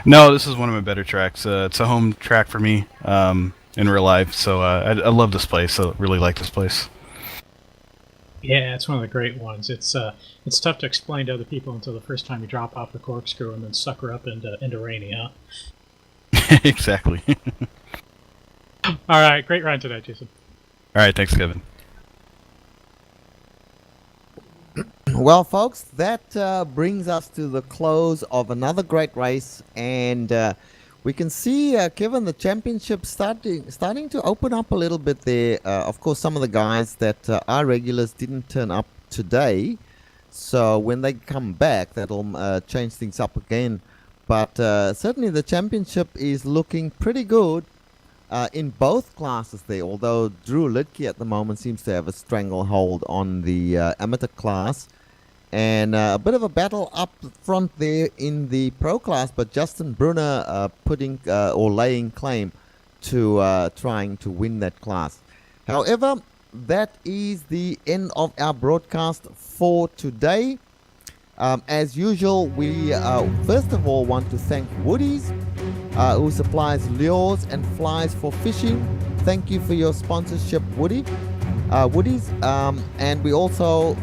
No, this is one of my better tracks. It's a home track for me in real life, so I love this place. I really like this place. Yeah, it's one of the great ones. It's tough to explain to other people until the first time you drop off the corkscrew and then sucker up into rainy, huh? Exactly. All right, great run tonight, Jason. All right, thanks, Kevin. Well, folks, that brings us to the close of another great race, and we can see, Kevin, the championship starting to open up a little bit there. Of course, some of the guys that are regulars didn't turn up today, so when they come back, that'll change things up again. But certainly the championship is looking pretty good in both classes there, although Drew Lidke at the moment seems to have a stranglehold on the amateur class. And a bit of a battle up front there in the pro class, but Justin Brunner putting or laying claim to trying to win that class. However, that is the end of our broadcast for today. As usual, we first of all want to thank Woody's, who supplies lures and flies for fishing. Thank you for your sponsorship, Woody's. And we also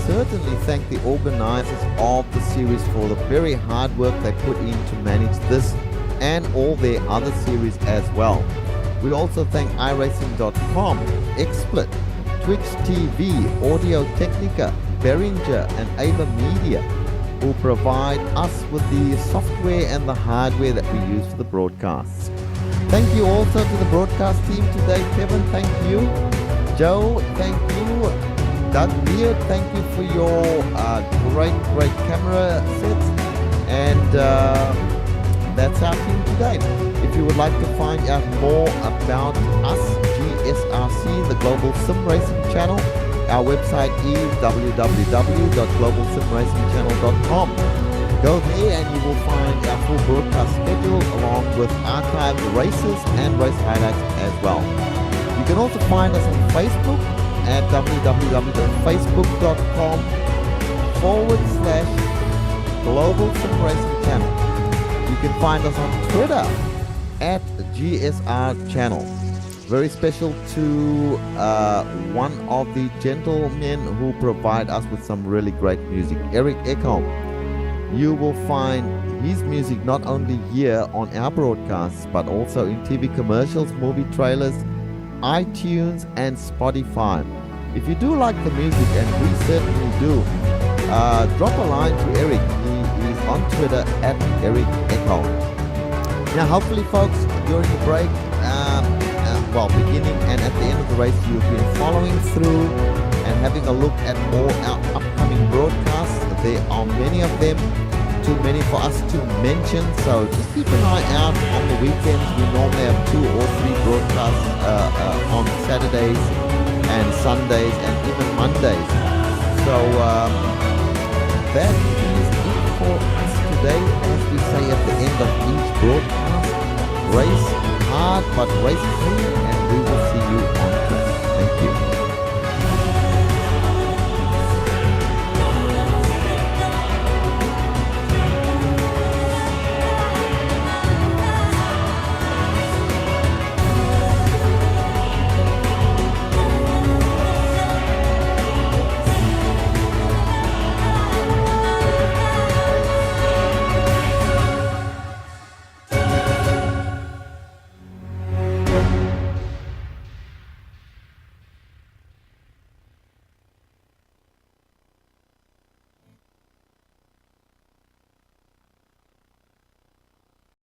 certainly thank the organizers of the series for the very hard work they put in to manage this and all their other series as well. We also thank iRacing.com, XSplit, Twitch TV, Audio Technica, Behringer and Ava Media, who provide us with the software and the hardware that we use for the broadcasts. Thank you also to the broadcast team today. Kevin, thank you. Joe, thank you. Doug Beard, thank you for your great camera sets. And that's our team today. If you would like to find out more about us, GSRC, the Global Sim Racing Channel, our website is www.globalsimracingchannel.com. Go there and you will find our full broadcast schedule along with archived races and race highlights as well. You can also find us on Facebook at www.facebook.com/Global Sim Racing Channel. You can find us on Twitter at GSR Channel. Very special to one of the gentlemen who provide us with some really great music, Eric Ekholm. You will find his music not only here on our broadcasts, but also in TV commercials, movie trailers, iTunes, and Spotify. If you do like the music, and we certainly do, drop a line to Eric. He is on Twitter at Eric Ekholm. Now, hopefully, folks, during the break, beginning and at the end of the race, you've been following through and having a look at all our upcoming broadcasts. There are many of them, too many for us to mention, so just keep an eye out on the weekends. We normally have 2 or 3 broadcasts on Saturdays and Sundays and even Mondays. So that is it for us today. As we say at the end of each broadcast, race hard but race clean, and we will see you on track. Thank you.